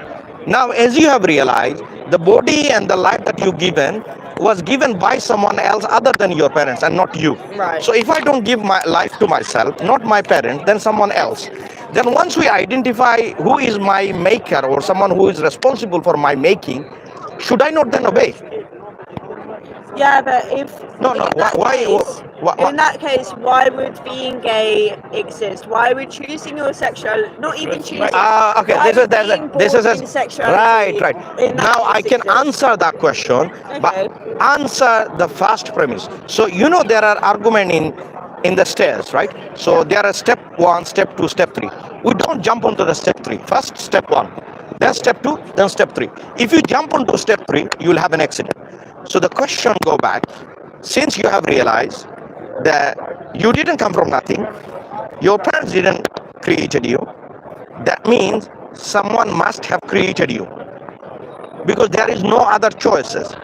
Now, as you have realized, the body and the life that you given was given by someone else other than your parents and not you. Right. So if I don't give my life to myself, not my parents, then someone else. Then once we identify who is my maker or someone who is responsible for my making, should I not then obey? Yeah, but if No. in that Why? case, Why? in that case, why would being gay exist? Why would choosing your sexuality, not even choosing? Okay. why This would being is born in sexuality right. in that Now I case can exist? answer that question, but Okay. answer the first premise. So there are arguments in the stairs, right? So there are step 1, step 2, step 3. We don't jump onto the step 3. First step 1, then step 2, then step 3. If you jump onto step 3, you will have an accident. So the question go back, since you have realized that you didn't come from nothing, your parents didn't created you, that means someone must have created you, because there is no other choices.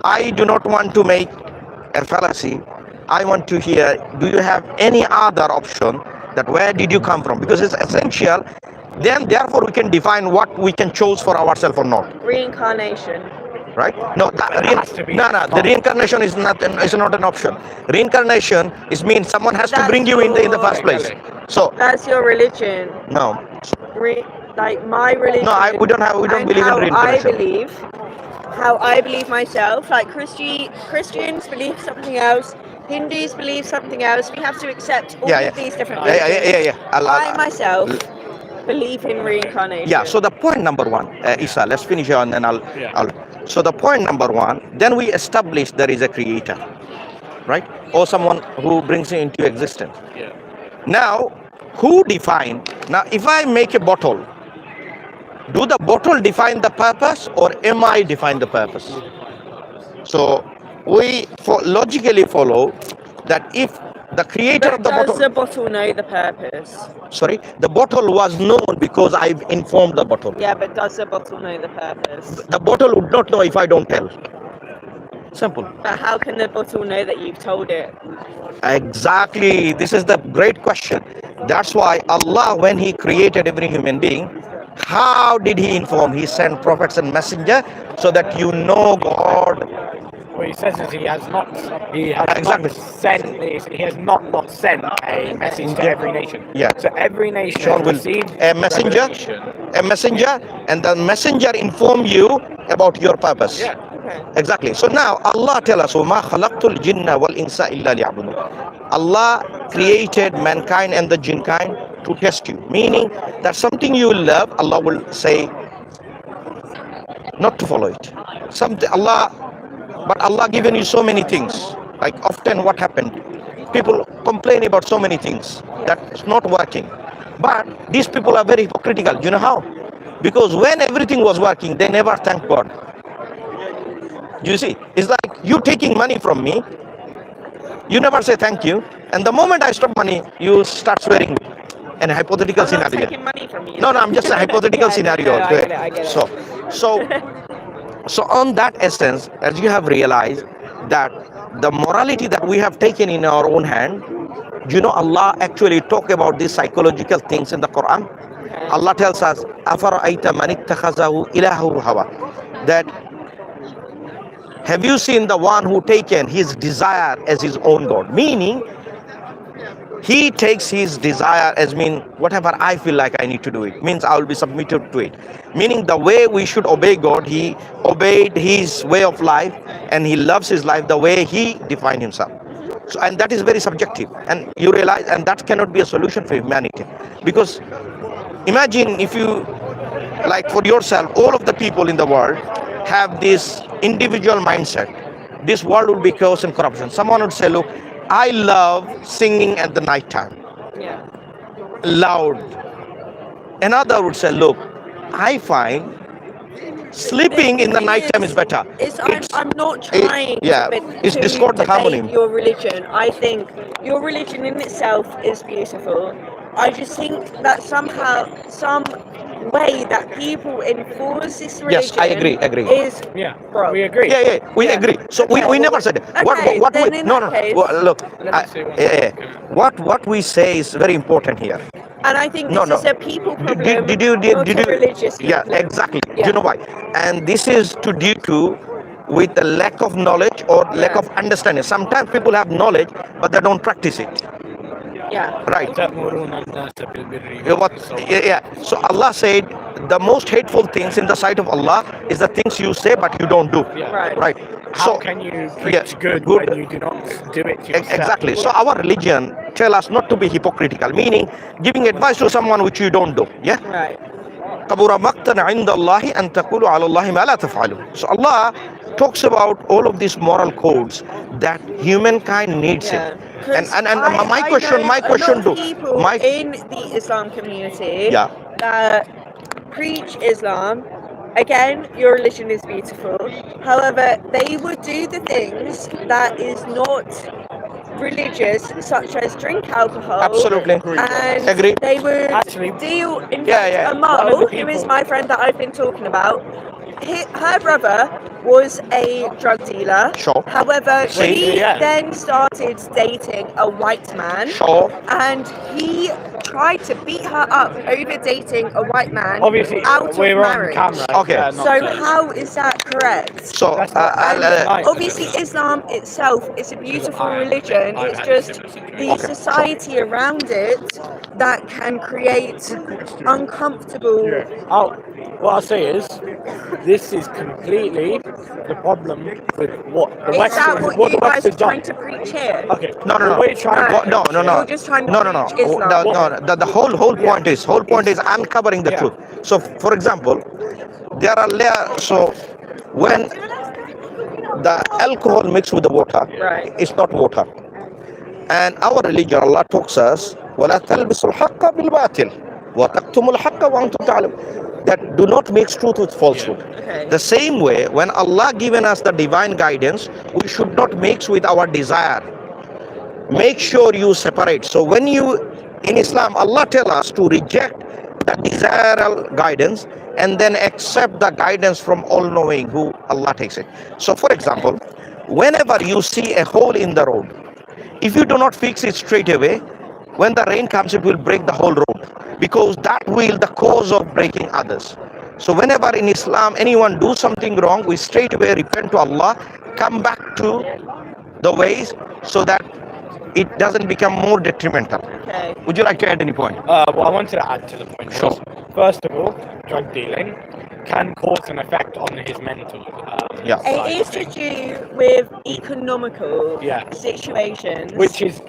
I do not want to make a fallacy. I want to hear, do you have any other option that where did you come from, because it's essential. Then therefore we can define what we can choose for ourselves or not. Reincarnation. Right? No, the reincarnation is not an option. Reincarnation means someone has to bring you in the first place. So that's your religion. No. Like my religion. No, we don't believe in reincarnation. How I believe myself. Like Christians believe something else. Hindus believe something else. We have to accept all of these different religions. I myself believe in reincarnation. Yeah, so the point number one, Isa, let's finish here and then I'll. So the point number one, then we establish there is a creator, right? Or someone who brings it into existence. Yeah. Now, who define? Now, if I make a bottle, do the bottle define the purpose or am I define the purpose? So we logically follow that if the creator of the bottle... Does the bottle know the purpose? Sorry? The bottle was known because I've informed the bottle. Yeah, but does the bottle know the purpose? The bottle would not know if I don't tell. Simple. But how can the bottle know that you've told it? Exactly. This is the great question. That's why Allah, when He created every human being, how did He inform? He sent prophets and messenger so that you know God. What he says is he has not sent a message to every nation. Yeah. So every nation will received a messenger, and the messenger inform you about your purpose. Yeah. Exactly. So now Allah tell us, وَمَا خَلَقْتُ الْجِنَّ وَالْإِنسَ إِلَّا لِيَعْبُدُونَ. Allah created mankind and the jinn kind to test you. Meaning that something you love, Allah will say not to follow it. But Allah given you so many things. Like often what happened? People complain about so many things that's not working. But these people are very hypocritical. You know how? Because when everything was working, they never thanked God. You see, it's like you taking money from me. You never say thank you. And the moment I stop money, you start swearing. And a hypothetical scenario. I'm not taking money from you. No, I'm just a hypothetical scenario. I get it. So on that essence, as you have realized that the morality that we have taken in our own hand, you know, Allah actually talk about these psychological things in the Quran. Allah tells us, أَفَرَأَيْتَ مَنِ اتَّخَذَهُ إِلَهُ هَوَى. That have you seen the one who taken his desire as his own God? Meaning, he takes his desire as whatever I feel like I need to do it. Means I will be submitted to it. Meaning the way we should obey God, he obeyed his way of life and he loves his life the way he defined himself. So, and that is very subjective. And you realize, and that cannot be a solution for humanity. Because imagine if you, like for yourself, all of the people in the world have this individual mindset. This world will be chaos and corruption. Someone would say, look, I love singing at the night time. Yeah. Loud. Another would say, look, I find sleeping in the night time is better. I'm not trying it's discord the harmony. Your religion. I think your religion in itself is beautiful. I just think that somehow, some way that people enforce this religion. Yes, I agree. Is wrong. We agree. We agree. So we never said it. What we say is very important here. And I think this is a people problem. Did you not a religious problem. Exactly. Do you know why? And this is due to with the lack of knowledge or lack of understanding. Sometimes people have knowledge, but they don't practice it. Yeah. Right. So Allah said the most hateful things in the sight of Allah is the things you say but you don't do. Right. How can you preach good when you do not do it yourself? Exactly. So our religion tells us not to be hypocritical, meaning giving advice to someone which you don't do. Yeah. Right. كَبُرَ مَقْتًا عِنْدَ اللَّهِ أَن تَقُولُوا عَلَى اللَّهِ مَا لَا تَفْعَلُونَ. So Allah talks about all of these moral codes that humankind needs it. And my question too. In the Islam community that preach Islam. Again, your religion is beautiful. However, they would do the things that is not religious, such as drink alcohol. Absolutely. And agree. They would deal. In fact, Amal, who is my friend that I've been talking about, her brother was a drug dealer. Sure. However, See? she Yeah. then started dating a white man. Sure. And he tried to beat her up over dating a white man Obviously, out of we're on marriage. camera. Okay. not So to- how is that correct? So That's not- I'll, that's nice. Obviously, Islam itself is a beautiful I've religion. had It's a just similar situation. the society around it that can create uncomfortable. What I'll say is, this is completely the problem with what the Is West, that what what you the West guys are has done. trying to preach here? Okay. no, no, no. We're trying No. to No, no, no. You're just trying to No, no, no. preach Islam. The whole point is I'm covering the Yeah. truth. So, for example, there are so when the alcohol mixed with the water, Right. it's not water. And our religion, Allah talks us, وَلَا تَلْبِسُوا الْحَقَّ بِالْبَاطِلِ وَتَكْتُمُوا الْحَقَّ وَأَنْتُمْ تَعْلَمُونَ. That do not mix truth with falsehood. Okay. The same way, when Allah given us the divine guidance, we should not mix with our desire. Make sure you separate. So when you, in Islam, Allah tell us to reject the desirable guidance and then accept the guidance from all-knowing, who Allah takes it. So for example, whenever you see a hole in the road, if you do not fix it straight away, when the rain comes, it will break the whole road, because that will the cause of breaking others. So whenever in Islam anyone do something wrong, we straight away repent to Allah, come back to the ways, so that it doesn't become more detrimental. Okay. Would you like to add any point? Well, I wanted to add to the point. Sure. First of all, drug dealing can cause an effect on his mental. Yeah. side It of is to things. do with economical Yeah. situations. Which is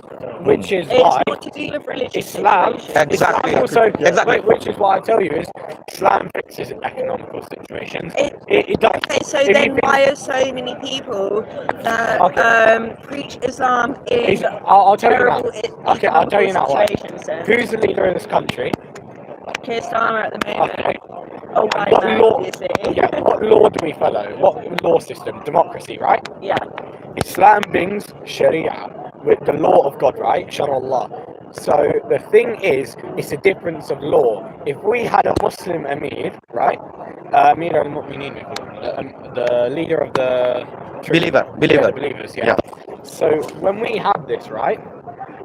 it's why not to do with religious Islam, situations. Exactly. Islam also, Exactly. which is why I tell you is Islam fixes economical situations. It does. Okay, so If you then think- why are so many people that preach Islam in I'll tell you now. terrible Okay, I'll tell you now why. situations then? Who's the leader of this country? Keir Starmer at the moment. Okay. Oh, And white what man, law? obviously. Yeah. What law do we follow? What law system? Democracy, right? Yeah. Islam brings Sharia, with the law of God, right? Sharallah. So the thing is, it's a difference of law. If we had a Muslim Amir, right? Amir al-Mu'mineen, we call him, the leader of the Believer. Yeah, the believers, yeah. Yeah. So when we have this, right,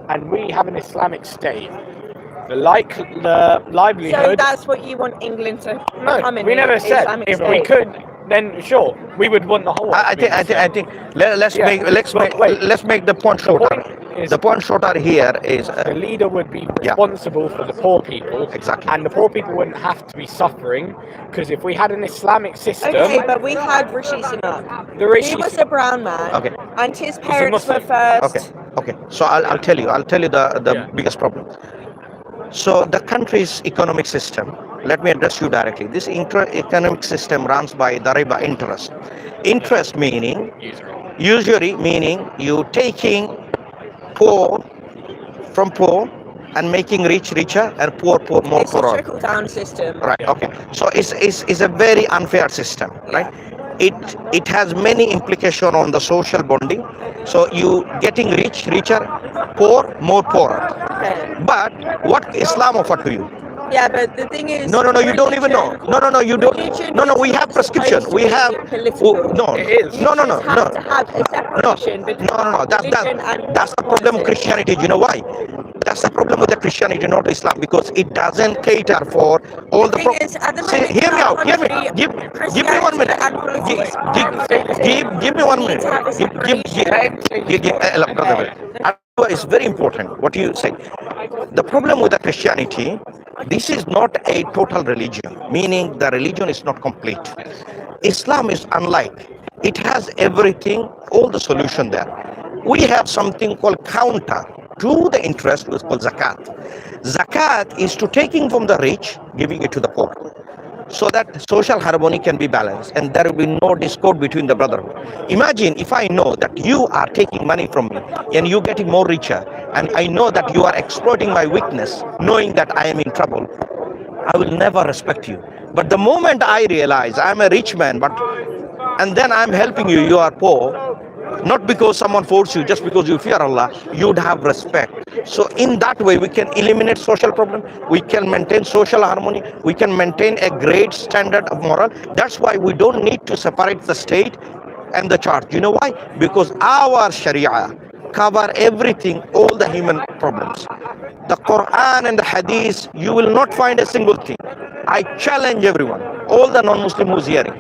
and we have an Islamic state, the So livelihood. that's what you want England to No, become in we never an said Islamic if state. we could, then sure, we would want the whole. I think let's Yeah, but wait. let's make the point shorter. is- The point shorter here is the leader would be Yeah. responsible for the poor people. Exactly. And the poor people wouldn't have to be suffering, because if we had an Islamic system, Okay, but we had Rishi Sunak. the rich. He was a brown man. Okay. And his parents were Muslim. first. okay. So I'll tell you the Yeah. biggest problem. So the country's economic system, let me address you directly. This economic system runs by the riba, interest. Interest meaning, usually meaning you taking poor from poor and making rich richer and poor more It's a poorer. trickle down system. Right. Okay. So it's a very unfair system, right? It has many implications on the social bonding. So you getting rich richer, poor more poorer. Okay. But what Islam offered to you? Yeah, but the thing is, No, you don't even know. No, you don't. religion No, we is have not prescription. supposed We to be have. political. No, It is. no. You just have to have a separation between No. religion and That's the problem with politics. Christianity. You know why? That's the problem with the Christianity, not Islam, because it doesn't cater for all the. thing is, at the See, moment, hear me in our out. Hear me. country, Give me 1 minute. Christianity and politics are Give me 1 We need minute. to have a separation. It's very important what you say. The problem with the Christianity, this is not a total religion, meaning the religion is not complete. Islam is unlike. It has everything, all the solution there. We have something called counter to the interest, which is called zakat. Zakat is to taking from the rich, giving it to the poor, so that social harmony can be balanced and there will be no discord between the brotherhood. Imagine if I know that you are taking money from me and you getting more richer, and I know that you are exploiting my weakness, knowing that I am in trouble, I will never respect you. But the moment I realize I'm a rich man, and then I'm helping you, you are poor, Not because someone forced you, just because you fear Allah, you'd have respect. So in that way, we can eliminate social problem. We can maintain social harmony. We can maintain a great standard of moral. That's why we don't need to separate the state and the church. You know why? Because our Sharia cover everything, all the human problems. The Quran and the Hadith, you will not find a single thing. I challenge everyone, all the non-Muslim who's hearing.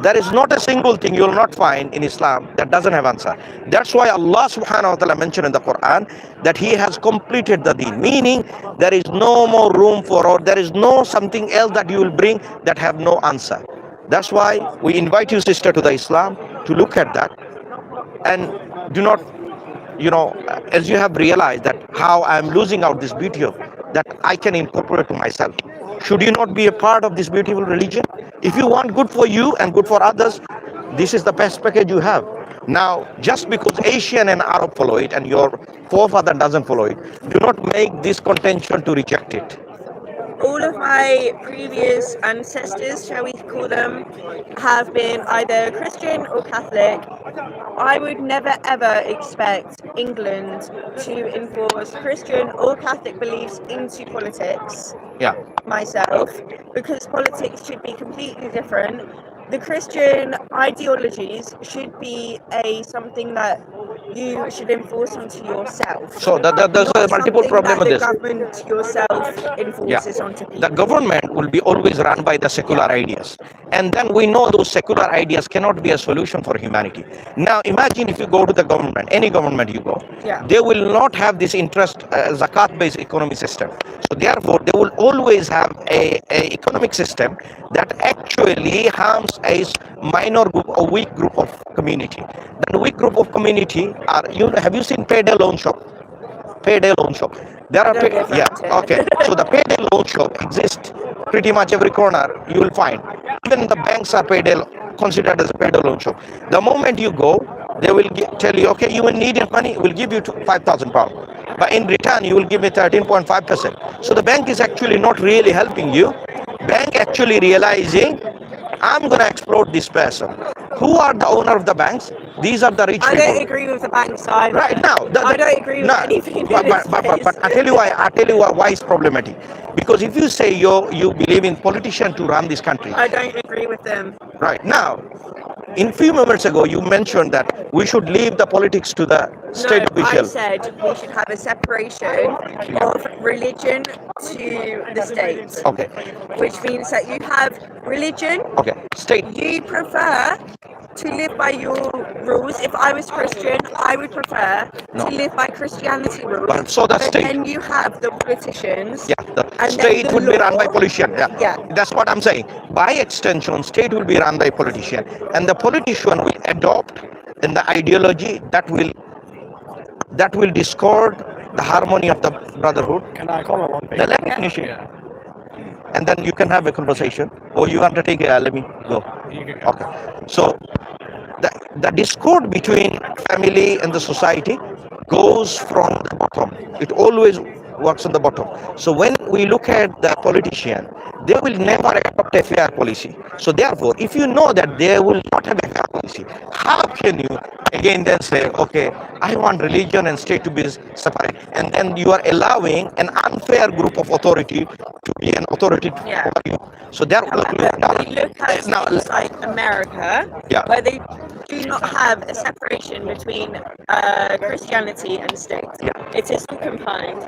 There is not a single thing you will not find in Islam that doesn't have answer. That's why Allah subhanahu wa ta'ala mentioned in the Quran that He has completed the deen, meaning there is no more room for, or there is no something else that you will bring that have no answer. That's why we invite you, sister, to the Islam to look at that, and do not, as you have realized that how I am losing out this beauty of that I can incorporate to myself. Should you not be a part of this beautiful religion? If you want good for you and good for others, this is the best package you have. Now, just because Asian and Arab follow it and your forefather doesn't follow it, do not make this contention to reject it. All of my previous ancestors, shall we call them, have been either Christian or Catholic. I would never ever expect England to enforce Christian or Catholic beliefs into politics. Yeah. Myself, because politics should be completely different. The Christian ideologies should be something that you should enforce onto yourself. So there's a multiple problem with this. The government yourself enforces onto people. The government will be always run by the secular ideas, and then we know those secular ideas cannot be a solution for humanity. Now imagine if you go to the government, any government you go, they will not have this interest zakat-based economic system. So therefore, they will always have a economic system that actually harms a minor group, a weak group of community. Then weak group of community are, have you seen payday loan shop? Payday loan shop. There are okay. So the payday loan shop exists pretty much every corner. You will find even the banks are considered as a payday loan shop. The moment you go, they will tell you, okay, you will need money. We'll give you £5,000, but in return you will give me 13.5%. So the bank is actually not really helping you. Bank actually realizing, I'm going to exploit this person. Who are the owner of the banks? These are the rich people. I don't agree with the bank side. Right now, I don't agree with anything. But I tell you why. Why it's problematic. Because if you say you believe in politicians to run this country, I don't agree with them. Right now, in few moments ago, you mentioned that we should leave the politics to the state official. I said we should have a separation of religion to the state. Okay. Which means that you have religion. Okay. State. You prefer to live by your rules. If I was Christian, I would prefer to live by Christianity rules. But so the state. Then you have the politicians. Yeah, the state would be run by politician. Yeah, that's what I'm saying. By extension, state will be run by politician, and the politician will adopt in the ideology that will discord the harmony of the brotherhood. Can I comment one thing? Let me finish it. And then you can have a conversation, or you want to take it. Let me go. Okay. So the discord between family and the society goes from the bottom. It always works on the bottom. So when we look at the politician, they will never adopt a fair policy. So therefore, if you know that they will not have a fair policy, how can you again then say, okay, I want religion and state to be separate, and then you are allowing an unfair group of authority to be an authority over you. So there we look at states like America, where they do not have a separation between Christianity and state. It is all combined.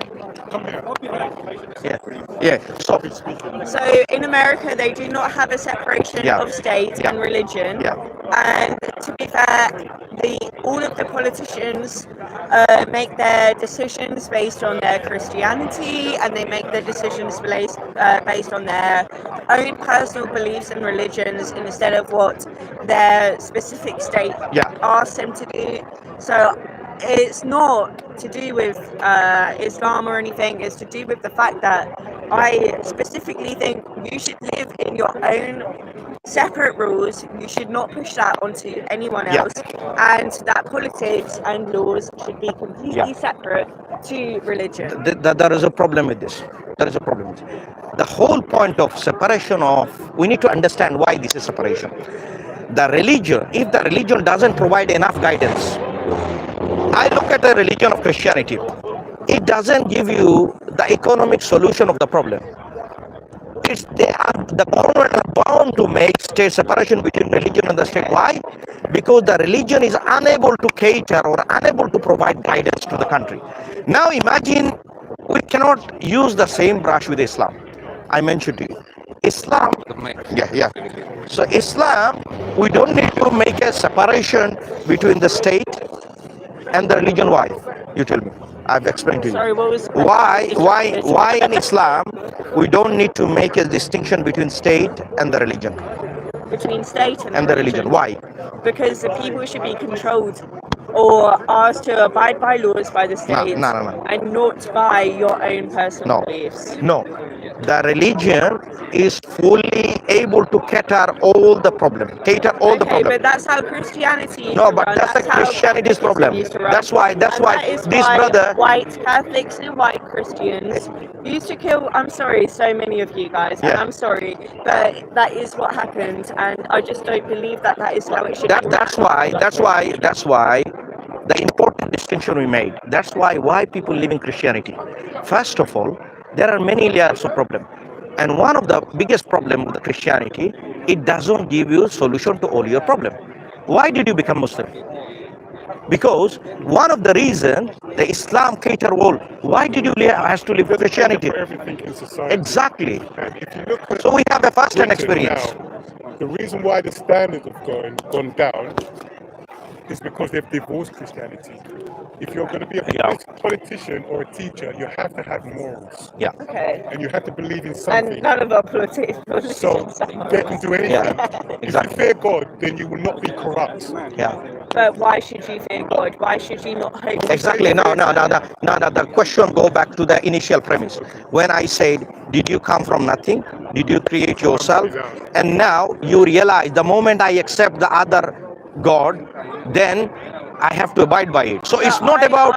So in America, they do not have a separation of state and religion. And to be fair, all of the politicians make their decisions based on their Christianity, and they make their decisions based on their own personal beliefs and religions instead of what their specific state asks them to do. So it's not to do with Islam or anything. It's to do with the fact that I specifically think you should live in your own separate rules. You should not push that onto anyone else, and that politics and laws should be completely separate to religion. There is a problem with this. The whole point of separation we need to understand why this is separation. The religion, if the religion doesn't provide enough guidance, I look at the religion of Christianity. It doesn't give you the economic solution of the problem. The government are bound to make state separation between religion and the state. Why? Because the religion is unable to cater or unable to provide guidance to the country. Now imagine we cannot use the same brush with Islam. I mentioned to you. Islam, yeah. So Islam, we don't need to make a separation between the state and the religion. Why? You tell me. I've explained to you. Sorry, what was the Why in Islam we don't need to make a distinction between state and the religion? Between state And the religion. Why? Because the people should be controlled or asked to abide by laws by the state No. and not by your own personal beliefs. No. The religion is fully able to cater all the problem. But that's how Christianity is. No, but that's the Christianity's problem. That's why this brother, white Catholics and white Christians used to kill, I'm sorry, so many of you guys, and I'm sorry, but that is what happened, and I just don't believe that is how it should be. That's why the important distinction we made. That's why people live in Christianity. First of all, there are many layers of problem. And one of the biggest problem with the Christianity, it doesn't give you solution to all your problem. Why did you become Muslim? Because one of the reason the Islam cater world. Why did you has to live with Christianity? Everything in society. Exactly. And if you look at So we have a first-hand experience. now, the reason why the standards have gone down is because they've divorced Christianity. If you're going to be a politician or a teacher, you have to have morals. Yeah. Okay. And you have to believe in something. And none of our politicians. So they can do anything. Yeah, exactly. If you fear God, then you will not be corrupt. Yeah. But why should you fear God? Why should you not hope? Exactly. No. The question go back to the initial premise. When I said, did you come from nothing? Did you create yourself? And now you realize the moment I accept the other God, then I have to abide by it. So it's not about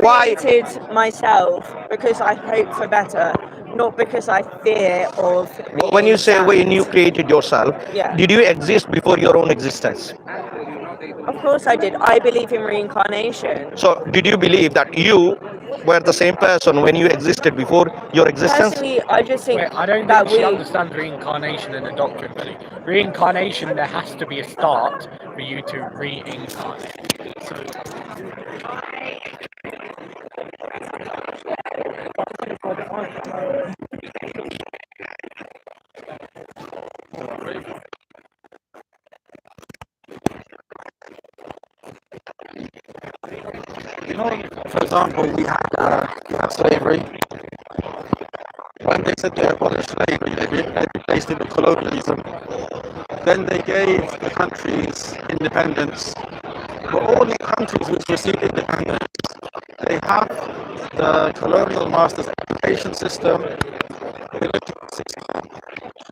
why. I created myself because I hope for better, not because I fear of. When you say when you created yourself, did you exist before your own existence? Of course I did. I believe in reincarnation. So did you believe that you were the same person when you existed before your existence? Personally, I just think I don't that think she understands reincarnation in the doctrine, Billy. Reincarnation, there has to be a start for you to reincarnate. You know, for example, we have slavery. When they said they abolished slavery, they replaced it with colonialism. Then they gave the countries independence. But all the countries which received independence, they have the colonial masters' education system, military system,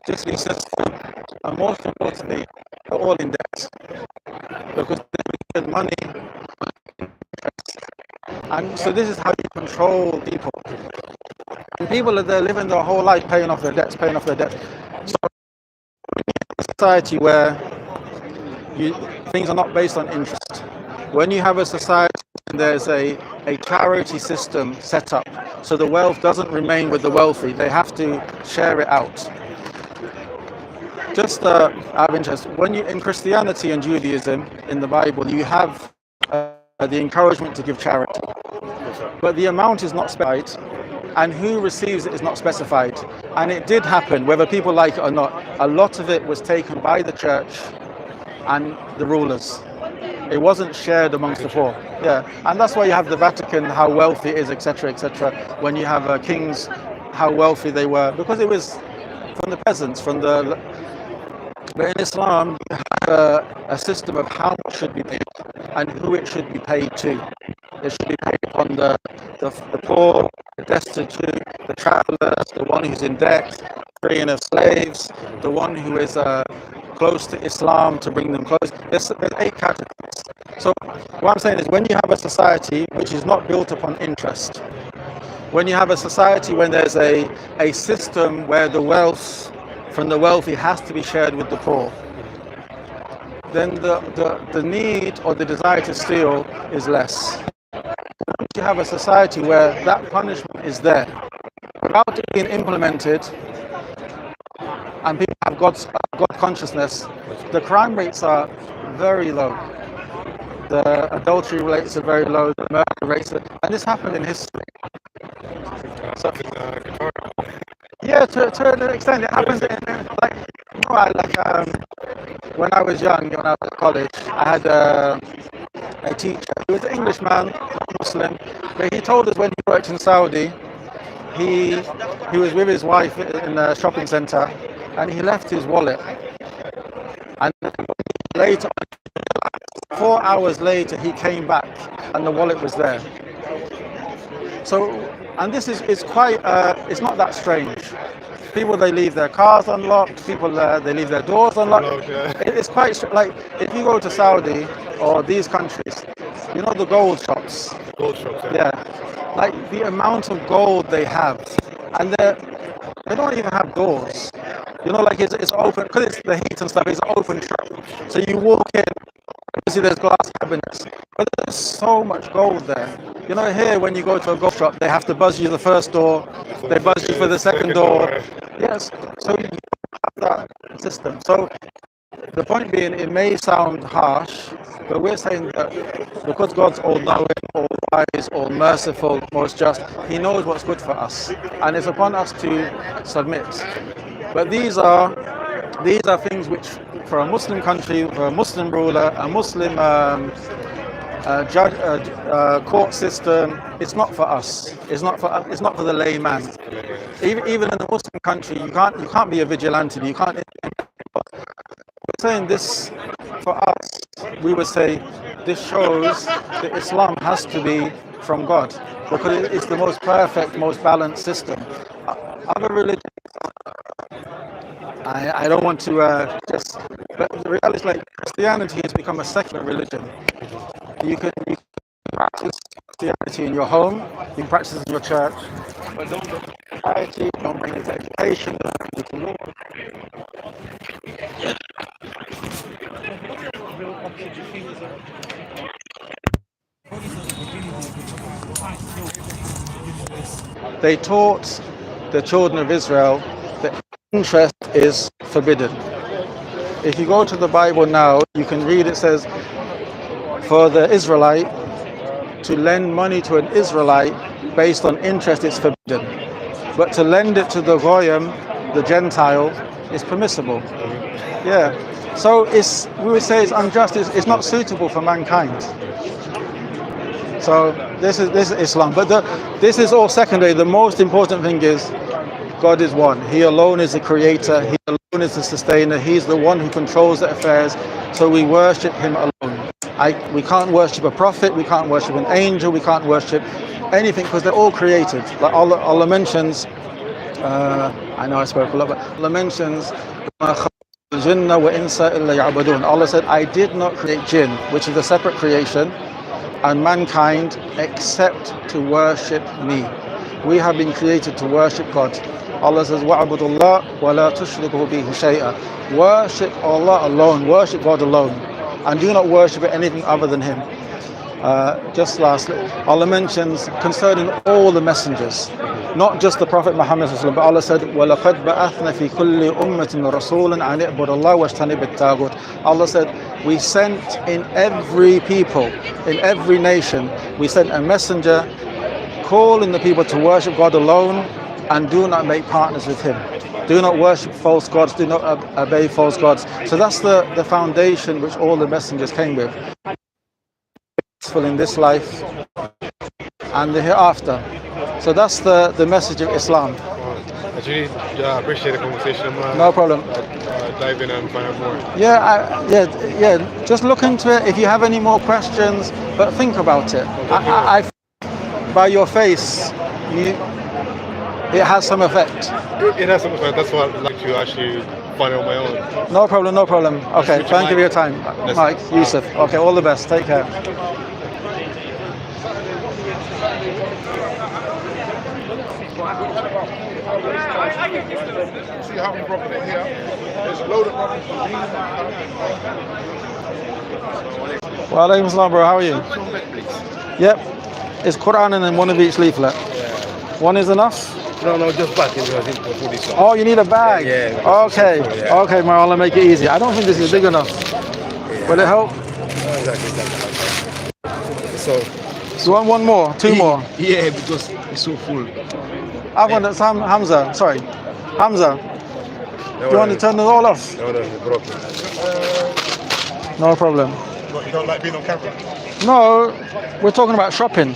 judiciary system, and most importantly, they're all in debt. Because they make money. And so this is how you control people. And people are there living their whole life paying off their debts. So a society where things are not based on interest. When you have a society and there's a charity system set up, so the wealth doesn't remain with the wealthy, they have to share it out. Just out of interest, when you in Christianity and Judaism in the Bible, you have the encouragement to give charity, but the amount is not specified, and who receives it is not specified. And it did happen, whether people like it or not. A lot of it was taken by the church and the rulers. It wasn't shared amongst the poor. Yeah, and that's why you have the Vatican, how wealthy it is, etc., etc. When you have kings, how wealthy they were, because it was from the peasants, But in Islam, you have a system of how much should be paid and who it should be paid to. It should be paid on the poor, the destitute, the travelers, the one who's in debt, freeing of slaves, the one who is close to Islam to bring them close. There's 8 categories. So what I'm saying is, when you have a society which is not built upon interest, when you have a society when there's a system where the wealth from the wealthy has to be shared with the poor, then the need or the desire to steal is less. Once you have a society where that punishment is there, without it being implemented, and people have God consciousness, the crime rates are very low. The adultery rates are very low, the murder rates are, and this happened in history. So, yeah, to an extent, it happens in, like, you know, when I was young, when I was at college, I had a teacher. He was an Englishman, not Muslim, but he told us when he worked in Saudi, he was with his wife in a shopping centre, and he left his wallet. And later, 4 hours later, he came back, and the wallet was there. So, and this is quite, it's not that strange. People, they leave their cars unlocked, people, they leave their doors unlocked. It's quite, like, if you go to Saudi or these countries, you know the gold shops? Gold shops, Yeah. Like, the amount of gold they have, and they don't even have doors. You know, like, it's open, because it's the heat and stuff, it's an open shop. So you walk in, obviously there's glass cabinets, but there's so much gold there. You know, here when you go to a gold shop, they have to buzz you the first door, they buzz you for the second door. Yes, so you have that system. So the point being, it may sound harsh, but we're saying that because God's all-knowing, all-wise, all-merciful, most just, He knows what's good for us, and it's upon us to submit. But these are things which, for a Muslim country, for a Muslim ruler, a Muslim court system, it's not for us. It's not for the layman. Even in a Muslim country, you can't be a vigilante. You can't. We're saying this for us. We would say this shows that Islam has to be from God, because it's the most perfect, most balanced system. Other religions, I don't want to but the reality is, like, Christianity has become a secular religion. You can practice Christianity in your home, you can practice it in your church, but don't bring it to society, don't bring it to education, don't bring it to law. They taught the children of Israel that interest is forbidden. If you go to the Bible now, you can read, it says, for the Israelite to lend money to an Israelite based on interest is forbidden. But to lend it to the Goyim, the Gentile, is permissible. Yeah. So we would say it's unjust, it's not suitable for mankind. So this is Islam. But this is all secondary. The most important thing is God is one. He alone is the creator. He alone is the sustainer. He's the one who controls the affairs. So we worship Him alone. We can't worship a prophet. We can't worship an angel. We can't worship anything, because they're all created. Like Allah mentions, I know I spoke a lot, but Allah mentions, Allah said, I did not create jinn, which is a separate creation, and mankind except to worship me. We have been created to worship God. Allah says, وَعْبُدُ اللَّهَ وَلَا تُشْرِكُوا بِهِ شَيْئًا. Worship Allah alone, worship God alone, and do not worship anything other than Him. Just lastly, Allah mentions concerning all the messengers, not just the Prophet Muhammad, but Allah said, وَلَقَدْ بَعَثْنَا فِي كُلِّ أُمَّةٍ رَسُولًا أَنِ اعْبُدُوا اللَّهَ وَاجْتَنِبُوا الطَّاغُوتَ. Allah said, we sent in every people, in every nation, we sent a messenger calling the people to worship God alone and do not make partners with Him. Do not worship false gods, do not obey false gods. So that's the foundation which all the messengers came with. In this life and the hereafter. So that's the message of Islam. Actually, I appreciate the conversation. No problem. Dive in and find out more. Yeah. Just look into it. If you have any more questions, but think about it. By your face, it has some effect. It has some effect. That's why I'd like to actually find out my own. No problem. Okay, thank you for your time. Mike, Yusuf. Okay, all the best. Take care. See how we broken it here? There's a load of rubbish. Wa alaikum salam, bro. How are you? Yep. It's Quran and then one of each leaflet. One is enough? No, just back in for this one. Oh, you need a bag? Yeah. Okay. Yeah. Okay, Marlon, make it easy. I don't think this is big enough. Will it help? Exactly. So, You want one more? Two more? yeah, because it's so full. I want it. Hamza. Sorry. Hamza. You want to turn it all off? No, that's broken. No problem. What, you don't like being on camera? No, we're talking about shopping.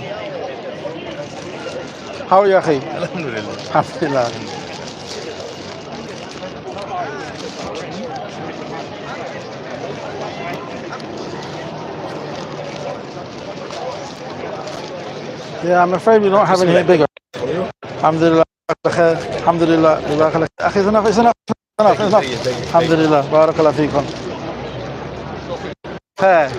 How are you, Akhi? Alhamdulillah. Alhamdulillah. Yeah, I'm afraid we don't have anything bigger. Alhamdulillah. Alhamdulillah. Akhi, it's enough. It's enough. Alhamdulillah. Barakallah feekum. Fair.